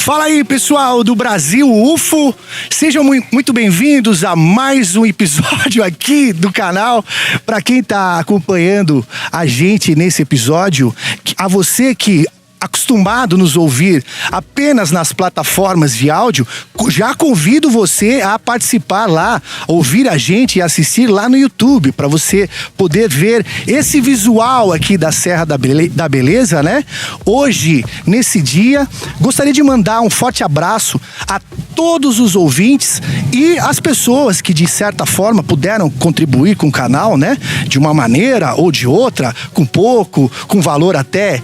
Fala aí, pessoal do Brasil UFO, sejam muito bem-vindos a mais um episódio aqui do canal. Para quem tá acompanhando a gente nesse episódio, a você que acostumado nos ouvir apenas nas plataformas de áudio, já convido você a participar lá, ouvir a gente e assistir lá no YouTube, para você poder ver esse visual aqui da Serra da Beleza, né? Hoje, nesse dia, gostaria de mandar um forte abraço a todos os ouvintes e as pessoas que de certa forma puderam contribuir com o canal, né? De uma maneira ou de outra, com pouco, com valor até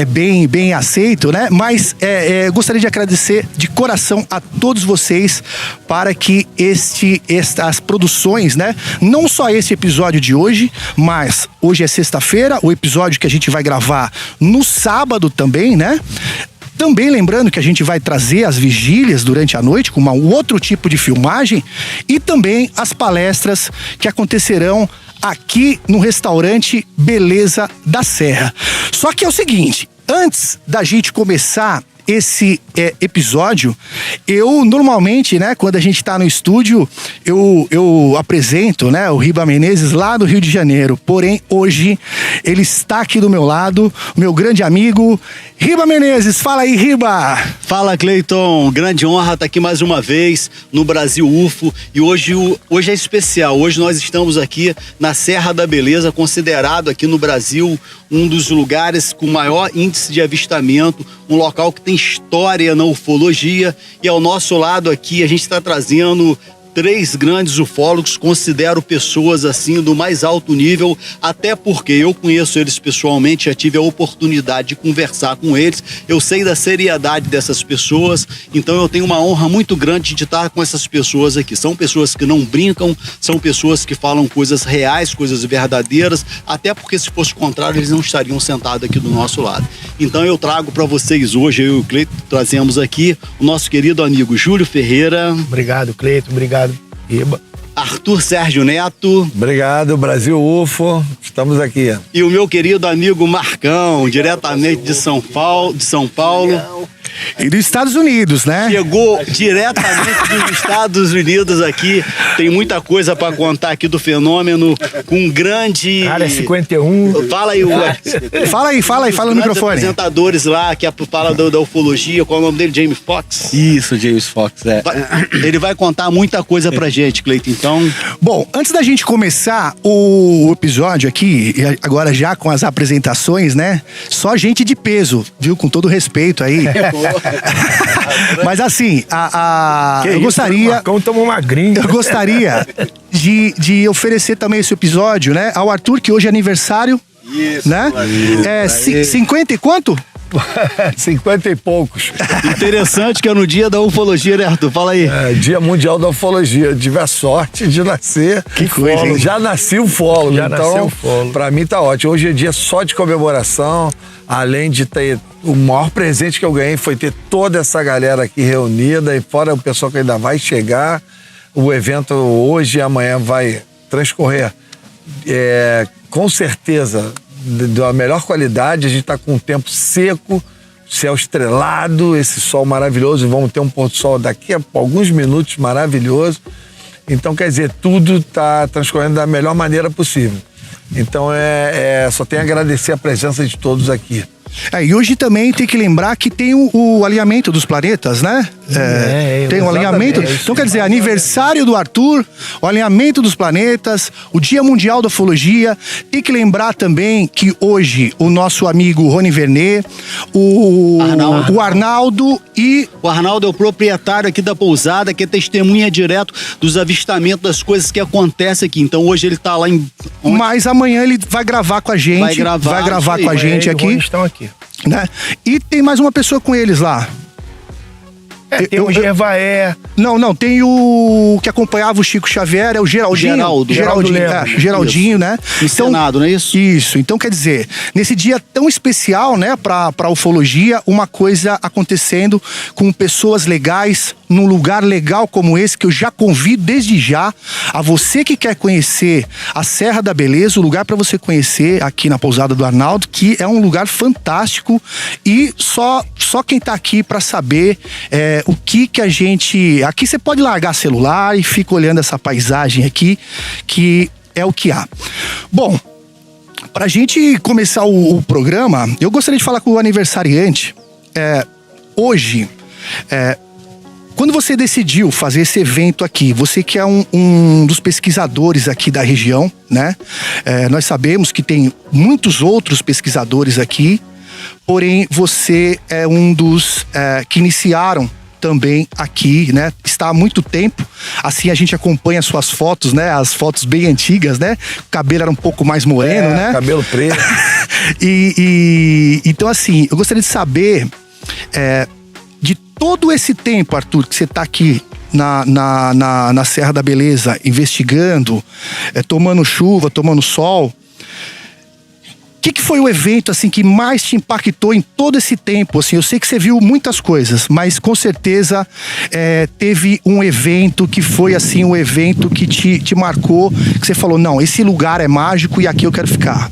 bem aceito, né? Mas gostaria de agradecer de coração a todos vocês para que estas produções, né? Não só esse episódio de hoje, mas hoje é sexta-feira, o episódio que a gente vai gravar no sábado também, né? Também lembrando que a gente vai trazer as vigílias durante a noite com um outro tipo de filmagem e também as palestras que acontecerão aqui no restaurante Beleza da Serra. Só que é o seguinte, antes da gente começar esse episódio, eu normalmente, né, quando a gente tá no estúdio, eu apresento, né, o Riba Menezes lá do Rio de Janeiro. Porém, hoje, ele está aqui do meu lado, meu grande amigo, Riba Menezes. Fala aí, Riba! Fala, Cleiton. Grande honra estar aqui mais uma vez no Brasil UFO. E hoje é especial. Hoje nós estamos aqui na Serra da Beleza, considerado aqui no Brasil um dos lugares com maior índice de avistamento, um local que tem história na ufologia. E ao nosso lado aqui a gente está trazendo 3 grandes ufólogos, considero pessoas assim do mais alto nível, até porque eu conheço eles pessoalmente, já tive a oportunidade de conversar com eles, eu sei da seriedade dessas pessoas, então eu tenho uma honra muito grande de estar com essas pessoas aqui. São pessoas que não brincam, são pessoas que falam coisas reais, coisas verdadeiras, até porque se fosse o contrário eles não estariam sentados aqui do nosso lado. Então eu trago para vocês hoje, eu e o Cleiton trazemos aqui o nosso querido amigo Júlio Ferreira. Obrigado, Cleiton, obrigado, Riba. Arthur Sérgio Neto. Obrigado, Brasil UFO, estamos aqui. E o meu querido amigo Marcão, diretamente de São Paulo. E dos Estados Unidos, né? Chegou diretamente dos Estados Unidos aqui. Tem muita coisa pra contar aqui do fenômeno com um grande... Área 51. Fala aí, fala no microfone. Apresentadores lá que fala da ufologia. Qual é o nome dele? James Fox? Isso, James Fox, Ele vai contar muita coisa pra gente, Cleiton. Então... Bom, antes da gente começar o episódio aqui, agora já com as apresentações, né? Só gente de peso, viu? Com todo respeito aí. Mas assim, eu gostaria... Marcão tomou uma gringa. Eu gostaria de oferecer também esse episódio, né? Ao Arthur, que hoje é aniversário. Isso, né? 50 e quanto? 50 e poucos. Interessante que é no dia da ufologia, né, Arthur? Fala aí. Dia Mundial da Ufologia. Tive a sorte de nascer. Que coisa, hein? Já nasci ufólogo. Então, pra mim tá ótimo. Hoje é dia só de comemoração. Além de ter... O maior presente que eu ganhei foi ter toda essa galera aqui reunida. E fora o pessoal que ainda vai chegar. O evento hoje e amanhã vai transcorrer com certeza da melhor qualidade. A gente está com um tempo seco, céu estrelado, esse sol maravilhoso. Vamos ter um pôr do sol daqui a alguns minutos maravilhoso. Então, quer dizer, tudo está transcorrendo da melhor maneira possível. Então, só tenho a agradecer a presença de todos aqui. E hoje também tem que lembrar que tem o alinhamento dos planetas, né? Tem um alinhamento. Então, quer dizer, aniversário do Arthur, o alinhamento dos planetas, o Dia Mundial da Ufologia. Tem que lembrar também que hoje o nosso amigo Rony Vernet, o Arnaldo e... O Arnaldo é o proprietário aqui da pousada, que é testemunha direto dos avistamentos, das coisas que acontecem aqui. Então hoje ele tá lá em... Mas amanhã ele vai gravar com a gente. Vai gravar com a gente aqui. Estão aqui. Né? E tem mais uma pessoa com eles lá. Tem o Gervaé. Não, tem o que acompanhava o Chico Xavier, é o Geraldinho. Geraldinho, né? No Senado, não é isso? Isso. Então, quer dizer, nesse dia tão especial, né, pra ufologia, uma coisa acontecendo com pessoas legais, num lugar legal como esse, que eu já convido desde já a você que quer conhecer a Serra da Beleza, o lugar para você conhecer aqui na Pousada do Arnaldo, que é um lugar fantástico e só quem tá aqui para saber o que a gente... Aqui você pode largar celular e fica olhando essa paisagem aqui, que é o que há. Bom, pra gente começar o programa, eu gostaria de falar com o aniversariante. Hoje, quando você decidiu fazer esse evento aqui, você que é um dos pesquisadores aqui da região, né? Nós sabemos que tem muitos outros pesquisadores aqui, porém você é um dos que iniciaram também aqui, né? Está há muito tempo, assim a gente acompanha suas fotos, né? As fotos bem antigas, né? O cabelo era um pouco mais moreno, né? Cabelo preto. Então assim, eu gostaria de saber de todo esse tempo, Arthur, que você está aqui na Serra da Beleza, investigando, tomando chuva, tomando sol. O que foi o evento assim que mais te impactou em todo esse tempo? Assim, eu sei que você viu muitas coisas, mas com certeza teve um evento que foi assim um evento que te marcou, que você falou, não, esse lugar é mágico e aqui eu quero ficar.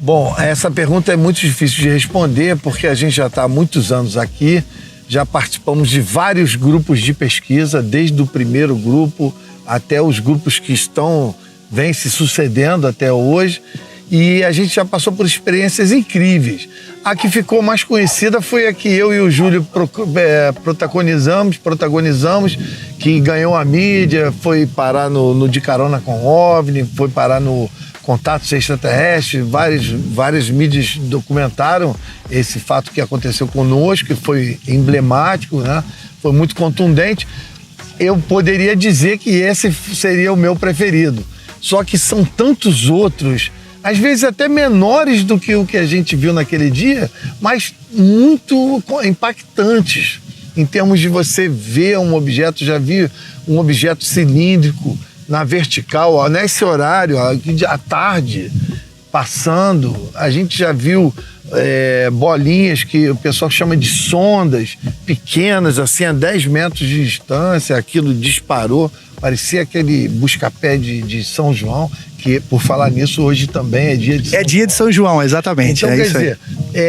Bom, essa pergunta é muito difícil de responder porque a gente já está há muitos anos aqui, já participamos de vários grupos de pesquisa, desde o primeiro grupo até os grupos que vêm se sucedendo até hoje. E a gente já passou por experiências incríveis. A que ficou mais conhecida foi a que eu e o Júlio protagonizamos, que ganhou a mídia, foi parar no De Carona com OVNI, foi parar no Contatos Extraterrestres, várias mídias documentaram esse fato que aconteceu conosco, que foi emblemático, né? Foi muito contundente. Eu poderia dizer que esse seria o meu preferido. Só que são tantos outros, às vezes até menores do que o que a gente viu naquele dia, mas muito impactantes em termos de você ver um objeto. Já vi um objeto cilíndrico na vertical, ó, nesse horário, ó, à tarde, passando. A gente já viu bolinhas que o pessoal chama de sondas, pequenas, assim, a 10 metros de distância. Aquilo disparou, parecia aquele busca-pé de São João, que, por falar nisso, hoje também é dia de São João. É dia de São João, exatamente. Então, quer dizer,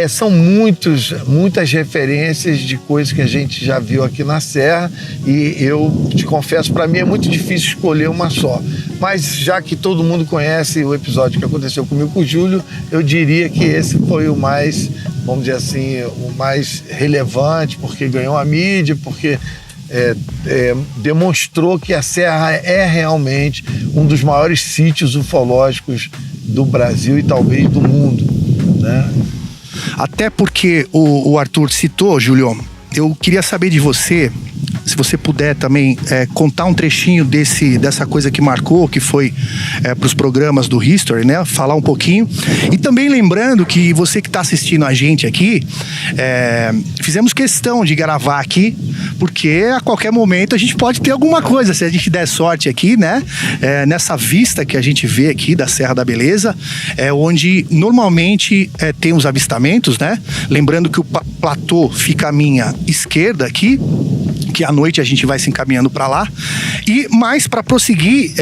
são muitas referências de coisas que a gente já viu aqui na Serra, e eu te confesso, para mim é muito difícil escolher uma só. Mas já que todo mundo conhece o episódio que aconteceu comigo com o Júlio, eu diria que esse foi o mais, vamos dizer assim, o mais relevante, porque ganhou a mídia, porque demonstrou que a Serra é realmente um dos maiores sítios ufológicos do Brasil e talvez do mundo, né? Até porque o Arthur citou, Júlio, eu queria saber de você, se você puder também contar um trechinho dessa coisa que marcou, que foi para os programas do History, né? Falar um pouquinho. E também lembrando que você que está assistindo a gente aqui, fizemos questão de gravar aqui, porque a qualquer momento a gente pode ter alguma coisa, se a gente der sorte aqui, né? Nessa vista que a gente vê aqui da Serra da Beleza, onde normalmente tem os avistamentos, né? Lembrando que o platô fica à minha esquerda aqui, que à noite a gente vai se encaminhando para lá. E mais para prosseguir,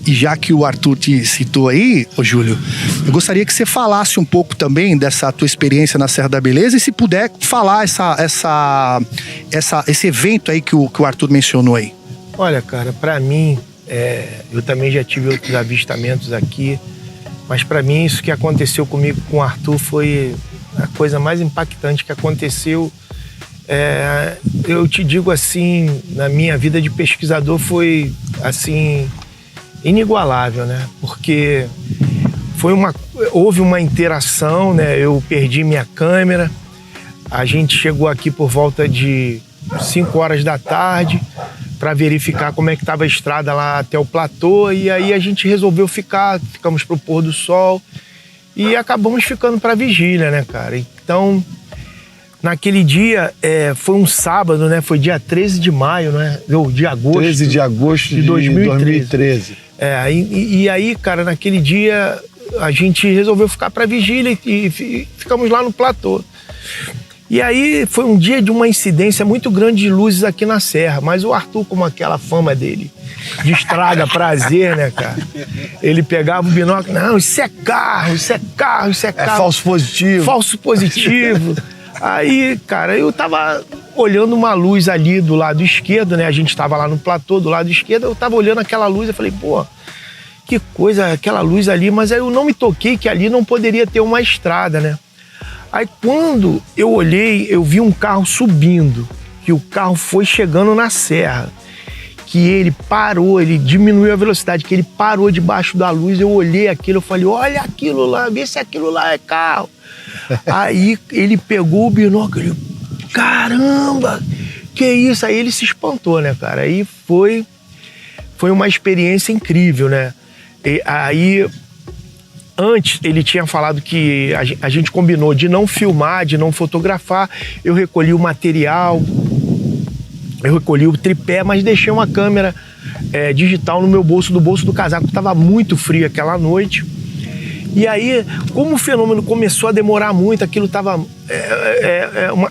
e já que o Arthur te citou aí, ô Júlio, eu gostaria que você falasse um pouco também dessa tua experiência na Serra da Beleza, e se puder falar esse evento aí que o Arthur mencionou aí. Olha, cara, para mim, eu também já tive outros avistamentos aqui, mas para mim isso que aconteceu comigo com o Arthur foi a coisa mais impactante que aconteceu. Eu te digo assim, na minha vida de pesquisador foi assim inigualável, né? Porque houve uma interação, né? Eu perdi minha câmera, a gente chegou aqui por volta de 5 horas da tarde para verificar como é que estava a estrada lá até o platô, e aí a gente resolveu ficamos pro pôr do sol e acabamos ficando para vigília, né, cara? Então naquele dia, foi um sábado, né? Foi dia 13 de maio, né? De agosto. 13 de agosto de 2013. E aí, cara, naquele dia a gente resolveu ficar pra vigília e ficamos lá no platô. E aí foi um dia de uma incidência muito grande de luzes aqui na serra, mas o Arthur, como aquela fama dele de estraga prazer, né, cara? Ele pegava o binóculo, não, isso é carro, isso é carro, isso é carro. É falso positivo. Falso positivo. Aí, cara, eu tava olhando uma luz ali do lado esquerdo, né? A gente tava lá no platô do lado esquerdo, eu tava olhando aquela luz, eu falei, pô, que coisa, aquela luz ali, mas aí eu não me toquei que ali não poderia ter uma estrada, né? Aí quando eu olhei, eu vi um carro subindo, que o carro foi chegando na serra, que ele parou, ele diminuiu a velocidade, que ele parou debaixo da luz, eu olhei aquilo, eu falei, olha aquilo lá, vê se aquilo lá é carro. Aí ele pegou o binóculo, caramba, que isso? Aí ele se espantou, né, cara? Aí foi uma experiência incrível, né? E aí... Antes, ele tinha falado que a gente combinou de não filmar, de não fotografar. Eu recolhi o material, eu recolhi o tripé, mas deixei uma câmera digital no meu bolso, do bolso do casaco. Estava muito frio aquela noite. E aí, como o fenômeno começou a demorar muito, aquilo estava...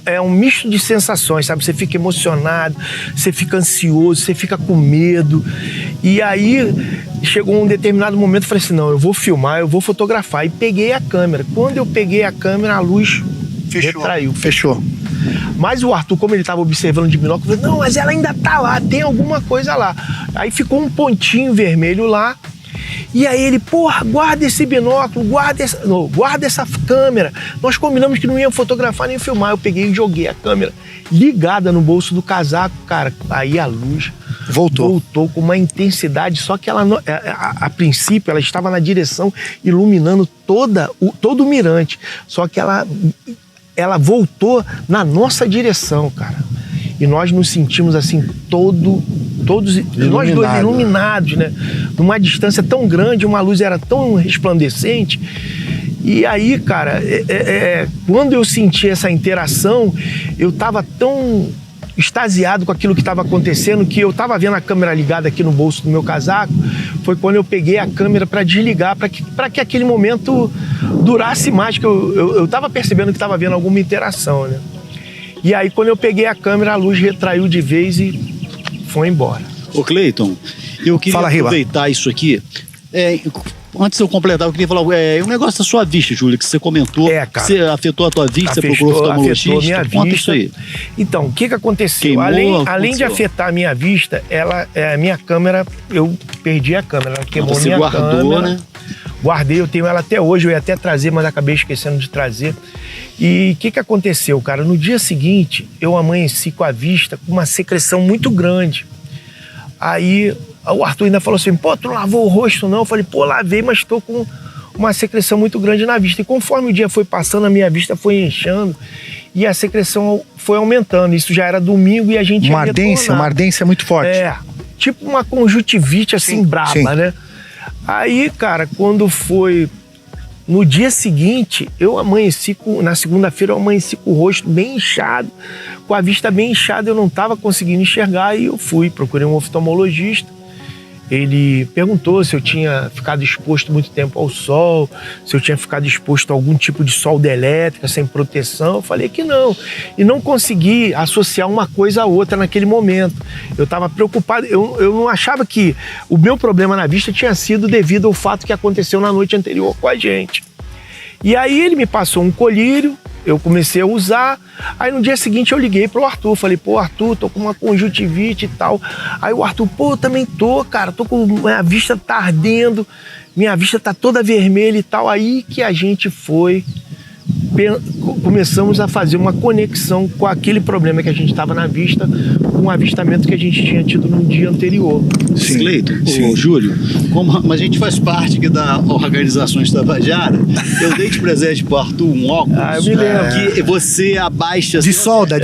É um misto de sensações, sabe? Você fica emocionado, você fica ansioso, você fica com medo. E aí, chegou um determinado momento, eu falei assim, não, eu vou filmar, eu vou fotografar. E peguei a câmera. Quando eu peguei a câmera, a luz retraiu. Fechou. Mas o Arthur, como ele estava observando de binóculo, eu falei, não, mas ela ainda tá lá, tem alguma coisa lá. Aí ficou um pontinho vermelho lá. E aí ele, porra, guarda esse binóculo, guarda essa câmera. Nós combinamos que não ia fotografar nem filmar. Eu peguei e joguei a câmera ligada no bolso do casaco, cara. Aí a luz voltou com uma intensidade, só que ela, a princípio, ela estava na direção iluminando todo o mirante. Só que ela voltou na nossa direção, cara. E nós nos sentimos assim, todos nós dois iluminados, né? Numa distância tão grande, uma luz era tão resplandecente. E aí, cara, quando eu senti essa interação, eu tava tão extasiado com aquilo que estava acontecendo, que eu estava vendo a câmera ligada aqui no bolso do meu casaco. Foi quando eu peguei a câmera para desligar, para que aquele momento durasse mais, que eu estava percebendo que estava havendo alguma interação, né? E aí, quando eu peguei a câmera, a luz retraiu de vez e foi embora. Ô, Cleiton, eu queria aproveitar isso aqui. Antes de eu completar, eu queria falar o negócio da sua vista, Júlio, que você comentou. Cara. Você afetou a tua vista, você procurou oftalmologista. Afetou a minha Conta vista. isso aí. Então, o que aconteceu? Queimou, Além de afetar a minha vista, a minha câmera, eu perdi a câmera. Ela queimou minha câmera. Né? Guardei, eu tenho ela até hoje, eu ia até trazer, mas acabei esquecendo de trazer. E o que aconteceu, cara? No dia seguinte, eu amanheci com a vista com uma secreção muito grande. Aí o Arthur ainda falou assim, pô, tu não lavou o rosto não? Eu falei, pô, lavei, mas tô com uma secreção muito grande na vista. E conforme o dia foi passando, a minha vista foi inchando e a secreção foi aumentando. Isso já era domingo e a gente uma ardência muito forte. Tipo uma conjuntivite assim, braba, né? Aí, cara, quando foi no dia seguinte, eu amanheci na segunda-feira eu amanheci com o rosto bem inchado, com a vista bem inchada, eu não estava conseguindo enxergar e eu procurei um oftalmologista. Ele perguntou se eu tinha ficado exposto muito tempo ao sol, se eu tinha ficado exposto a algum tipo de solda elétrica sem proteção. Eu falei que não. E não consegui associar uma coisa a outra naquele momento. Eu estava preocupado, eu não achava que o meu problema na vista tinha sido devido ao fato que aconteceu na noite anterior com a gente. E aí ele me passou um colírio, eu comecei a usar. Aí no dia seguinte eu liguei pro Arthur, falei, pô, Arthur, tô com uma conjuntivite e tal. Aí o Arthur, pô, eu também tô, cara, tô com minha vista tá ardendo, minha vista tá toda vermelha e tal. Aí que a gente começamos a fazer uma conexão com aquele problema que a gente estava na vista, com o avistamento que a gente tinha tido no dia anterior. Sim, Cleiton, Júlio, como a gente faz parte aqui da Organização Tabajara, eu dei de presente pro Arthur um óculos. Eu me lembro. Que você abaixa... De solda.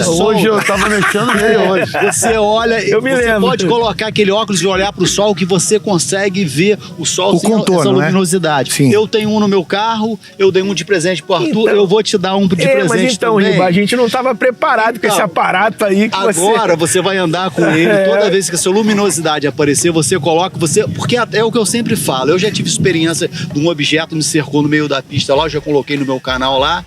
Hoje eu tava mexendo nele hoje. Você olha, você pode colocar aquele óculos e olhar pro sol que você consegue ver o sol sem essa luminosidade. Sim. Eu tenho um no meu carro, eu dei um de presente pro Arthur. eu vou te dar um de presente mas então, também. Giba, a gente não estava preparado com esse aparato aí que agora você vai andar com ele, toda vez que a sua luminosidade aparecer, você coloca, porque é o que eu sempre falo, eu já tive experiência de um objeto me cercou no meio da pista lá, eu já coloquei no meu canal lá.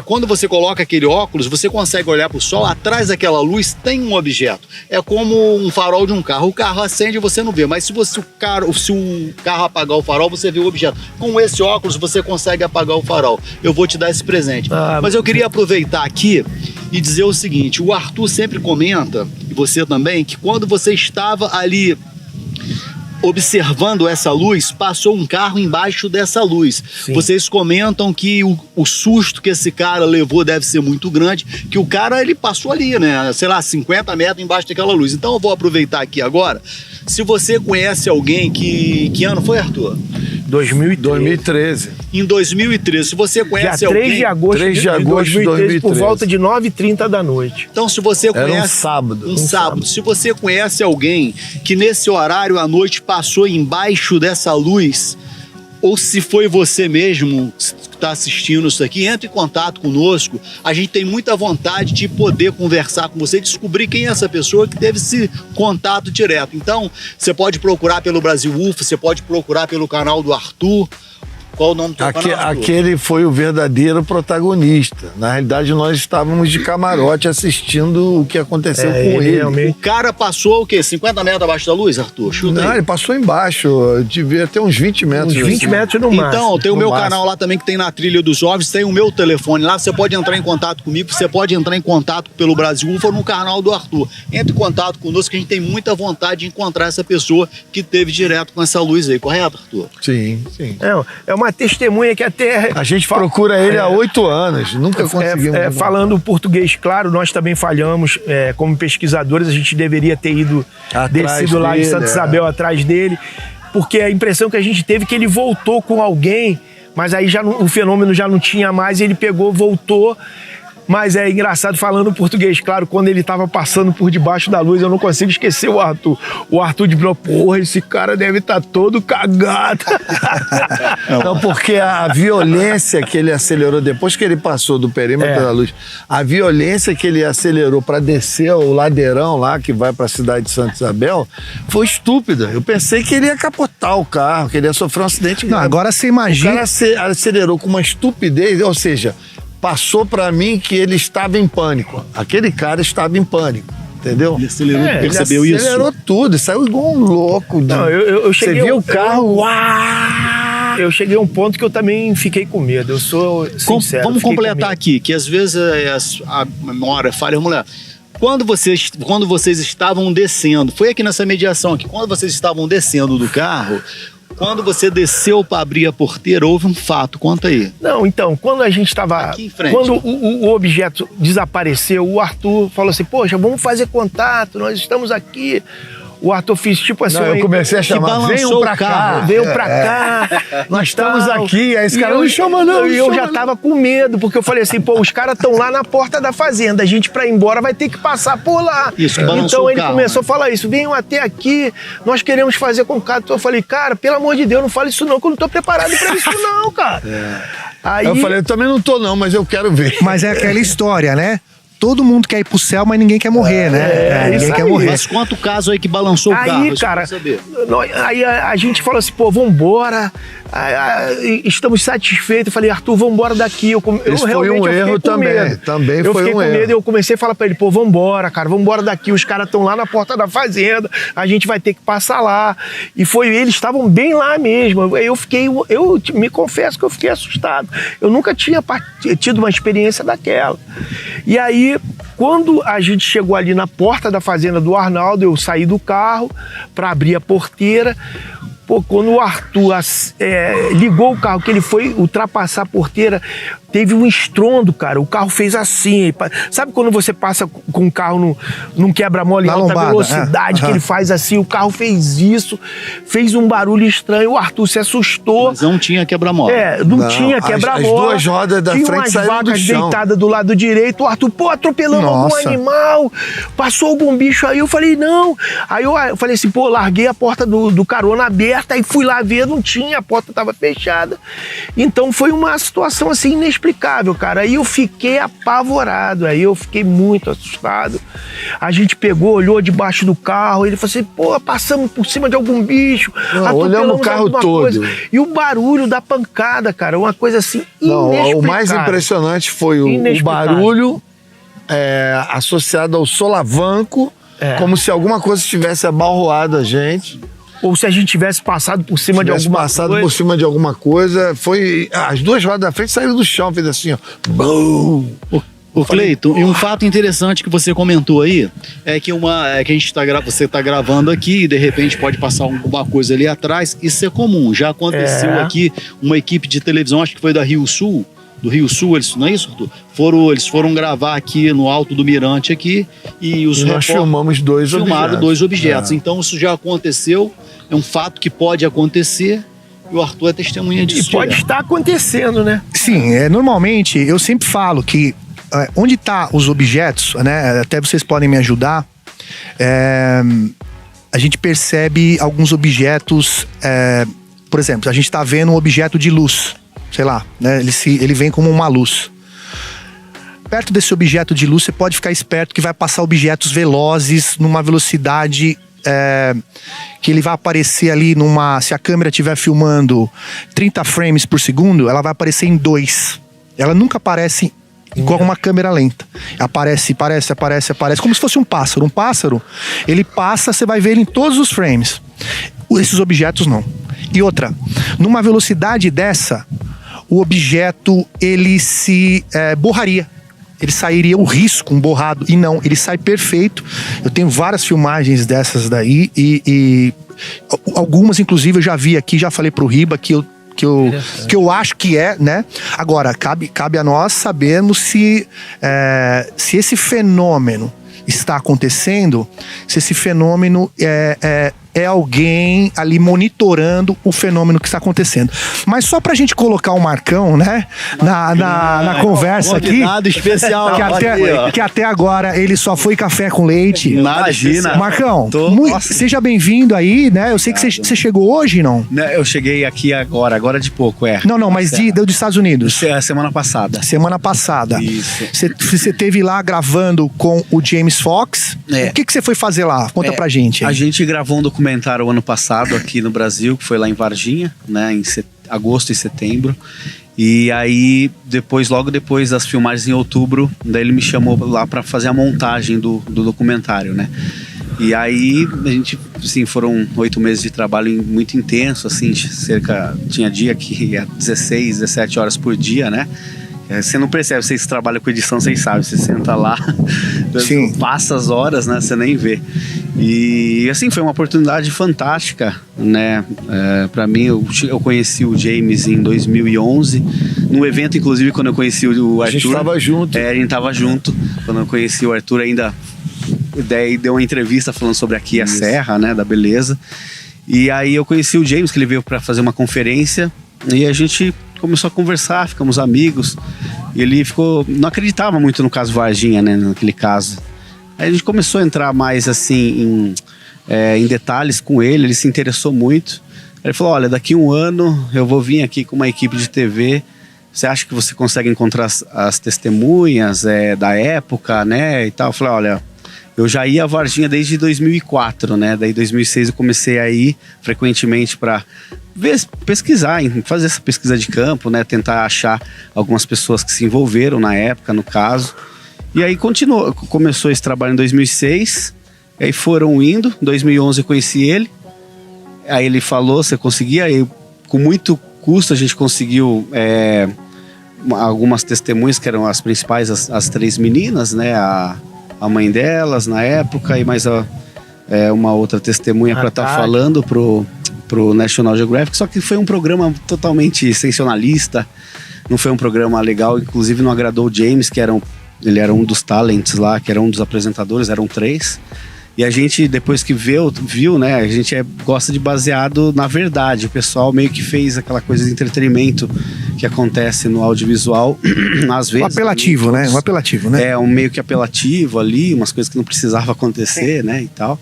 Quando você coloca aquele óculos, você consegue olhar para o sol, atrás daquela luz tem um objeto. É como um farol de um carro. O carro acende e você não vê, mas se o carro apagar o farol, você vê o objeto. Com esse óculos, você consegue apagar o farol. Eu vou te dar esse presente. Mas eu queria aproveitar aqui e dizer o seguinte, o Arthur sempre comenta, e você também, que quando você estava ali observando essa luz, passou um carro embaixo dessa luz. Sim. Vocês comentam que o susto que esse cara levou deve ser muito grande, que o cara, ele passou ali, né? Sei lá, 50 metros embaixo daquela luz. Então eu vou aproveitar aqui agora. Se você conhece alguém que ano foi, Arthur? 2013. Em 2013, se você conhece alguém... 3 de agosto de 2013, por volta de 9h30 da noite. Então, se você conhece... Era um sábado. Um sábado. Se você conhece alguém que nesse horário à noite passou embaixo dessa luz, ou se foi você mesmo que está assistindo isso aqui, entre em contato conosco. A gente tem muita vontade de poder conversar com você e descobrir quem é essa pessoa que teve esse contato direto. Então, você pode procurar pelo Brasil UFO, você pode procurar pelo canal do Arthur. Qual o nome do canal? Aquele foi o verdadeiro protagonista. Na realidade, nós estávamos de camarote assistindo o que aconteceu com ele. Realmente. O cara passou o quê? 50 metros abaixo da luz, Arthur? Chuta aí. Não, ele passou embaixo. Devia ter uns 20 metros. Uns 20 metros no máximo. Então, tem o meu canal lá também que tem na Trilha dos Jovens, tem o meu telefone lá, você pode entrar em contato comigo, você pode entrar em contato pelo Brasil UFO no canal do Arthur. Entre em contato conosco que a gente tem muita vontade de encontrar essa pessoa que teve direto com essa luz aí, correto, Arthur? Sim, sim. É uma testemunha que até... A gente procura ele há 8 anos, nunca conseguimos. Falando português, claro, nós também falhamos como pesquisadores, a gente deveria ter descido lá em Santa Isabel atrás dele, porque a impressão que a gente teve é que ele voltou com alguém, mas aí o fenômeno já não tinha mais, ele pegou, voltou. Mas é engraçado, falando português, claro, quando ele tava passando por debaixo da luz, eu não consigo esquecer o Arthur. O Arthur de porra, esse cara deve estar todo cagado. Não, porque a violência que ele acelerou depois que ele passou do perímetro da luz, a violência que ele acelerou para descer o ladeirão lá, que vai para a cidade de Santa Isabel, foi estúpida. Eu pensei que ele ia capotar o carro, que ele ia sofrer um acidente. Não, agora você imagina... O cara acelerou com uma estupidez, ou seja... Passou pra mim que ele estava em pânico. Aquele cara estava em pânico, entendeu? Ele acelerou, percebeu ele isso? Acelerou tudo, saiu igual um louco. Não, eu cheguei... Você viu o carro... Eu cheguei a um ponto que eu também fiquei com medo, eu sou sincero. Vamos completar aqui, que às vezes a memória falha, mulher. Quando vocês estavam descendo, foi aqui nessa mediação aqui, quando vocês estavam descendo do carro... Quando você desceu para abrir a porteira, houve um fato, conta aí. Não, então, quando a gente estava... Aqui em frente. Quando o objeto desapareceu, o Arthur falou assim, poxa, vamos fazer contato, nós estamos aqui. O Arthur fez tipo assim... Não, eu comecei a chamar, venham pra cá. Veio pra cá. Nós estamos aqui, aí esse cara não chama não. E eu já tava com medo, porque eu falei assim, pô, os caras estão lá na porta da fazenda, a gente pra ir embora vai ter que passar por lá. Isso, então ele começou a falar isso, venham até aqui, nós queremos fazer contato. Eu falei, cara, pelo amor de Deus, não fale isso não, que eu não tô preparado pra isso não, cara. Aí eu falei, eu também não tô não, mas eu quero ver. Mas é aquela história, né? Todo mundo quer ir pro céu, mas ninguém quer morrer, né? Ninguém quer morrer. Mas conta o caso aí que balançou o carro. Aí, cara, aí a gente falou assim, pô, vambora, estamos satisfeitos. Eu falei, Arthur, vambora daqui. Esse foi um erro também. Também foi um erro. Eu fiquei com medo e eu comecei a falar pra ele, pô, vambora, cara, vambora daqui. Os caras estão lá na porta da fazenda, a gente vai ter que passar lá. E eles estavam bem lá mesmo. Eu me confesso que eu fiquei assustado. Eu nunca tinha tido uma experiência daquela. E aí, quando a gente chegou ali na porta da fazenda do Arnaldo, eu saí do carro para abrir a porteira. Pô, quando o Arthur ligou o carro, que ele foi ultrapassar a porteira, teve um estrondo, cara. O carro fez assim. Sabe quando você passa com o carro num quebra-mola em alta velocidade, que ele faz assim? O carro fez isso, fez um barulho estranho. O Arthur se assustou. Mas não tinha quebra-mola. Não tinha quebra-mola. As 2 rodas da frente saíram do chão. Tinha umas vacas deitadas do lado direito. O Arthur, pô, atropelando algum animal. Passou algum bicho aí. Eu falei, não. Aí eu falei assim, pô, larguei a porta do carona aberta. Aí fui lá ver, não tinha. A porta estava fechada. Então foi uma situação assim inesperada. inexplicável, cara. Aí eu fiquei apavorado, aí eu fiquei muito assustado. A gente pegou, olhou debaixo do carro, ele falou assim, pô, passamos por cima de algum bicho. Olhamos o carro todo. Coisa. E o barulho da pancada, cara, uma coisa assim inexplicável. O mais impressionante foi o barulho associado ao solavanco, como se alguma coisa tivesse abalroado a gente. Ou se a gente tivesse passado por cima de alguma coisa. Por cima de alguma coisa. Foi. As duas rodas da frente saíram do chão, fez assim, ó. Bum! Ô Cleiton, e um fato interessante que você comentou aí é que você está gravando aqui e de repente pode passar alguma coisa ali atrás. Isso é comum. Já aconteceu aqui uma equipe de televisão, acho que foi da Rio Sul. Do Rio Sul, não é isso, Arthur? Eles foram gravar aqui no Alto do Mirante aqui e nós filmamos dois objetos. Então isso já aconteceu, é um fato que pode acontecer e o Arthur é testemunha disso. E pode estar acontecendo, né? Sim, normalmente eu sempre falo que onde tá os objetos, né? Até vocês podem me ajudar. A gente percebe alguns objetos, por exemplo, a gente tá vendo um objeto de luz. Sei lá, né? Ele vem como uma luz. Perto desse objeto de luz, você pode ficar esperto que vai passar objetos velozes numa velocidade que ele vai aparecer ali se a câmera estiver filmando 30 frames por segundo, ela vai aparecer em 2. Ela nunca aparece com uma câmera lenta. Aparece, como se fosse um pássaro. Um pássaro, ele passa, você vai ver ele em todos os frames. Esses objetos não. E outra, numa velocidade dessa, o objeto, ele se borraria. Ele sairia um risco, um borrado. E não, ele sai perfeito. Eu tenho várias filmagens dessas daí. E algumas, inclusive, eu já vi aqui, já falei pro Riba que eu acho que né? Agora, cabe a nós sabermos se esse fenômeno está acontecendo, se esse fenômeno é alguém ali monitorando o fenômeno que está acontecendo. Mas só pra gente colocar o Marcão, né, na conversa aqui, especial, que até agora ele só foi café com leite. Imagina. Marcão, seja bem-vindo aí, né? Eu sei que você chegou hoje, não? Eu cheguei aqui agora de pouco, Não, mas dos Estados Unidos. Semana passada. Semana passada. Isso. Você esteve lá gravando com o James Fox. O que você foi fazer lá? Conta pra gente aí. A gente gravou um documentário ano passado aqui no Brasil, que foi lá em Varginha, né, em agosto e setembro. E aí, logo depois das filmagens em outubro, daí ele me chamou lá para fazer a montagem do documentário, né? E aí, a gente, assim, foram 8 meses de trabalho muito intenso, assim, tinha dia que ia 16, 17 horas por dia, né? Você não percebe, vocês trabalham com edição, vocês sabem, você senta lá, passa as horas, né, você nem vê. E assim, foi uma oportunidade fantástica, né, pra mim. Eu conheci o James em 2011, num evento, inclusive, quando eu conheci o Arthur. A gente tava junto. A gente tava junto, quando eu conheci o Arthur ainda, daí deu uma entrevista falando sobre aqui a Serra, né, da Beleza. E aí eu conheci o James, que ele veio pra fazer uma conferência, e a gente começou a conversar, ficamos amigos. E ele não acreditava muito no caso Varginha, né, naquele caso. Aí a gente começou a entrar mais assim em detalhes com ele se interessou muito. Ele falou, olha, daqui 1 ano eu vou vir aqui com uma equipe de TV. Você acha que você consegue encontrar as testemunhas da época, né, e tal? Eu falei, olha, eu já ia a Varginha desde 2004, né? Daí 2006 eu comecei a ir frequentemente para pesquisar, fazer essa pesquisa de campo, né? Tentar achar algumas pessoas que se envolveram na época, no caso. E aí começou esse trabalho em 2006, aí foram indo. Em 2011 eu conheci ele, aí ele falou, você conseguia? Aí, com muito custo a gente conseguiu algumas testemunhas que eram as principais, as 3 meninas, né? A mãe delas na época e mais uma outra testemunha para estar falando pro National Geographic. Só que foi um programa totalmente sensacionalista, não foi um programa legal, inclusive não agradou o James, ele era um dos talents lá, que era um dos apresentadores, eram 3. E a gente, depois que viu, né, a gente gosta de baseado na verdade. O pessoal meio que fez aquela coisa de entretenimento que acontece no audiovisual, às vezes. Um apelativo, né? Um apelativo, né? Um meio que apelativo ali, umas coisas que não precisava acontecer, né, e tal.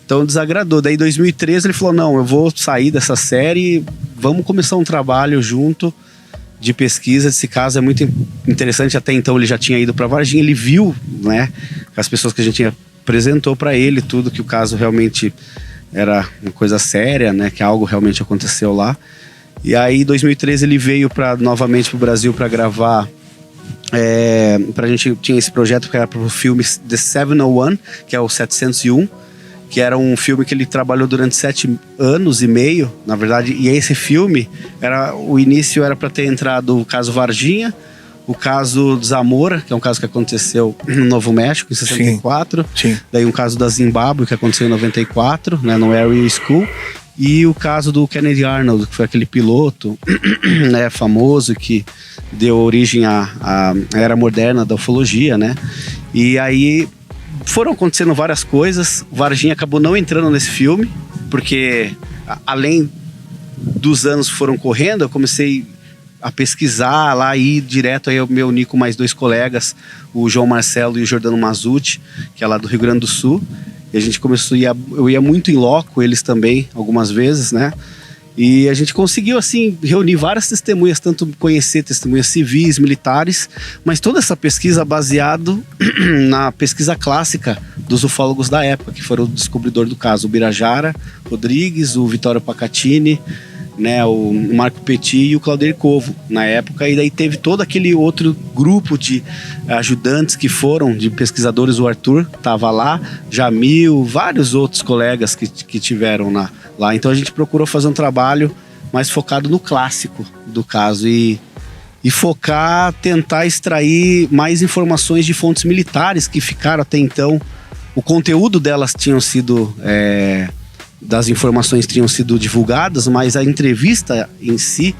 Então desagradou. Daí em 2013 ele falou, não, eu vou sair dessa série, vamos começar um trabalho junto. de pesquisa desse caso é muito interessante. Até então ele já tinha ido para Varginha, ele viu, né, as pessoas que a gente apresentou para ele, tudo, que o caso realmente era uma coisa séria, né, que algo realmente aconteceu lá. E aí em 2013 ele veio novamente para o Brasil para gravar. A gente tinha esse projeto que era para o filme The 701, que é o 701, que era um filme que ele trabalhou durante 7 anos e meio, na verdade. E esse filme, o início era para ter entrado o caso Varginha, o caso Zamora, que é um caso que aconteceu no Novo México, em 64. Sim. Daí um caso da Zimbábue, que aconteceu em 94, né, no Area School. E o caso do Kennedy Arnold, que foi aquele piloto né, famoso que deu origem à era moderna da ufologia, né? E aí foram acontecendo várias coisas. Varginha acabou não entrando nesse filme, porque além dos anos que foram correndo, eu comecei a pesquisar lá e ir direto. Aí eu me uni com mais 2 colegas, o João Marcelo e o Jordano Mazzucci, que é lá do Rio Grande do Sul. E a gente começou eu ia muito em loco, eles também, algumas vezes, né? E a gente conseguiu, assim, reunir várias testemunhas, tanto conhecer testemunhas civis, militares, mas toda essa pesquisa baseado na pesquisa clássica dos ufólogos da época, que foram o descobridor do caso, o Birajara Rodrigues, o Vittorio Pacatini, né, o Marco Petit e o Claudir Covo na época. E daí teve todo aquele outro grupo de ajudantes que foram, de pesquisadores. O Arthur estava lá, Jamil, vários outros colegas que tiveram lá. Então a gente procurou fazer um trabalho mais focado no clássico do caso e tentar extrair mais informações de fontes militares que ficaram até então. O conteúdo delas tinham sido... das informações tinham sido divulgadas, mas a entrevista em si,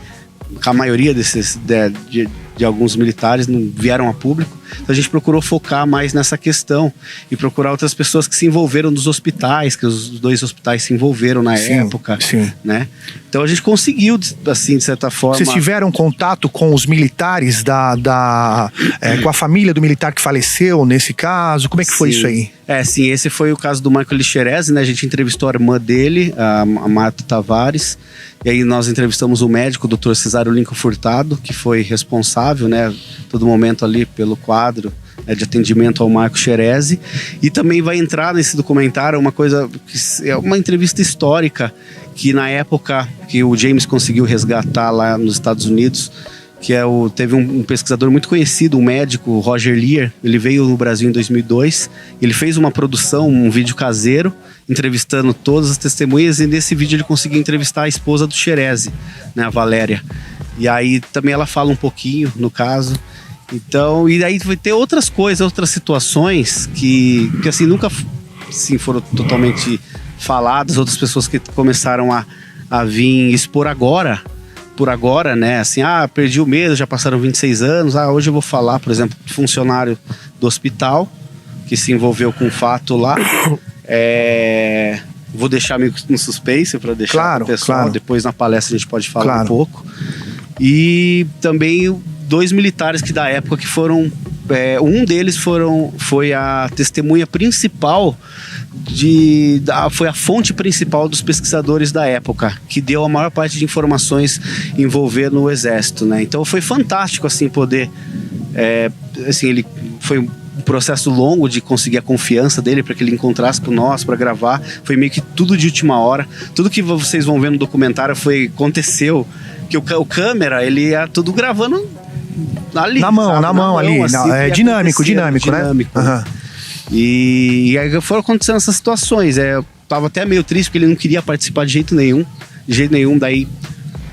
a maioria de alguns militares não vieram a público. Então a gente procurou focar mais nessa questão e procurar outras pessoas que se envolveram nos hospitais, que os 2 hospitais se envolveram na época, né? Então a gente conseguiu, assim, de certa forma... Vocês tiveram contato com os militares com a família do militar que faleceu nesse caso? Como é que foi isso aí? Sim, esse foi o caso do Michael Lixerez, né? A gente entrevistou a irmã dele, a Marta Tavares, e aí nós entrevistamos o médico, o Dr. Cesário Lincoln Furtado, que foi responsável, né, todo momento ali pelo quadro, né, de atendimento ao Marco Xerezi. E também vai entrar nesse documentário uma coisa, é uma entrevista histórica, que na época que o James conseguiu resgatar lá nos Estados Unidos, que teve um pesquisador muito conhecido, um médico, Roger Lear. Ele veio no Brasil em 2002, ele fez uma produção, um vídeo caseiro, entrevistando todas as testemunhas, e nesse vídeo ele conseguiu entrevistar a esposa do Xerezi, né, a Valéria. E aí também ela fala um pouquinho no caso. Então, e aí vai ter outras coisas, outras situações que assim, nunca assim, foram totalmente faladas, outras pessoas que começaram a vir expor agora, por agora, né, assim, perdi o medo, já passaram 26 anos, hoje eu vou falar, por exemplo, do funcionário do hospital, que se envolveu com um fato lá, vou deixar meio no suspense para deixar pro pessoal, depois na palestra a gente pode falar um pouco. E também 2 militares que da época que foram, um deles foi a testemunha principal, foi a fonte principal dos pesquisadores da época, que deu a maior parte de informações envolvendo o exército, né? Então foi fantástico, assim, poder, assim, ele foi um processo longo de conseguir a confiança dele para que ele encontrasse com nós para gravar. Foi meio que tudo de última hora. Tudo que vocês vão ver no documentário aconteceu, que o câmera, ele ia tudo gravando ali, na mão ali, assim, é dinâmico, né? Uhum. E aí foram acontecendo essas situações. Eu tava até meio triste porque ele não queria participar de jeito nenhum. Daí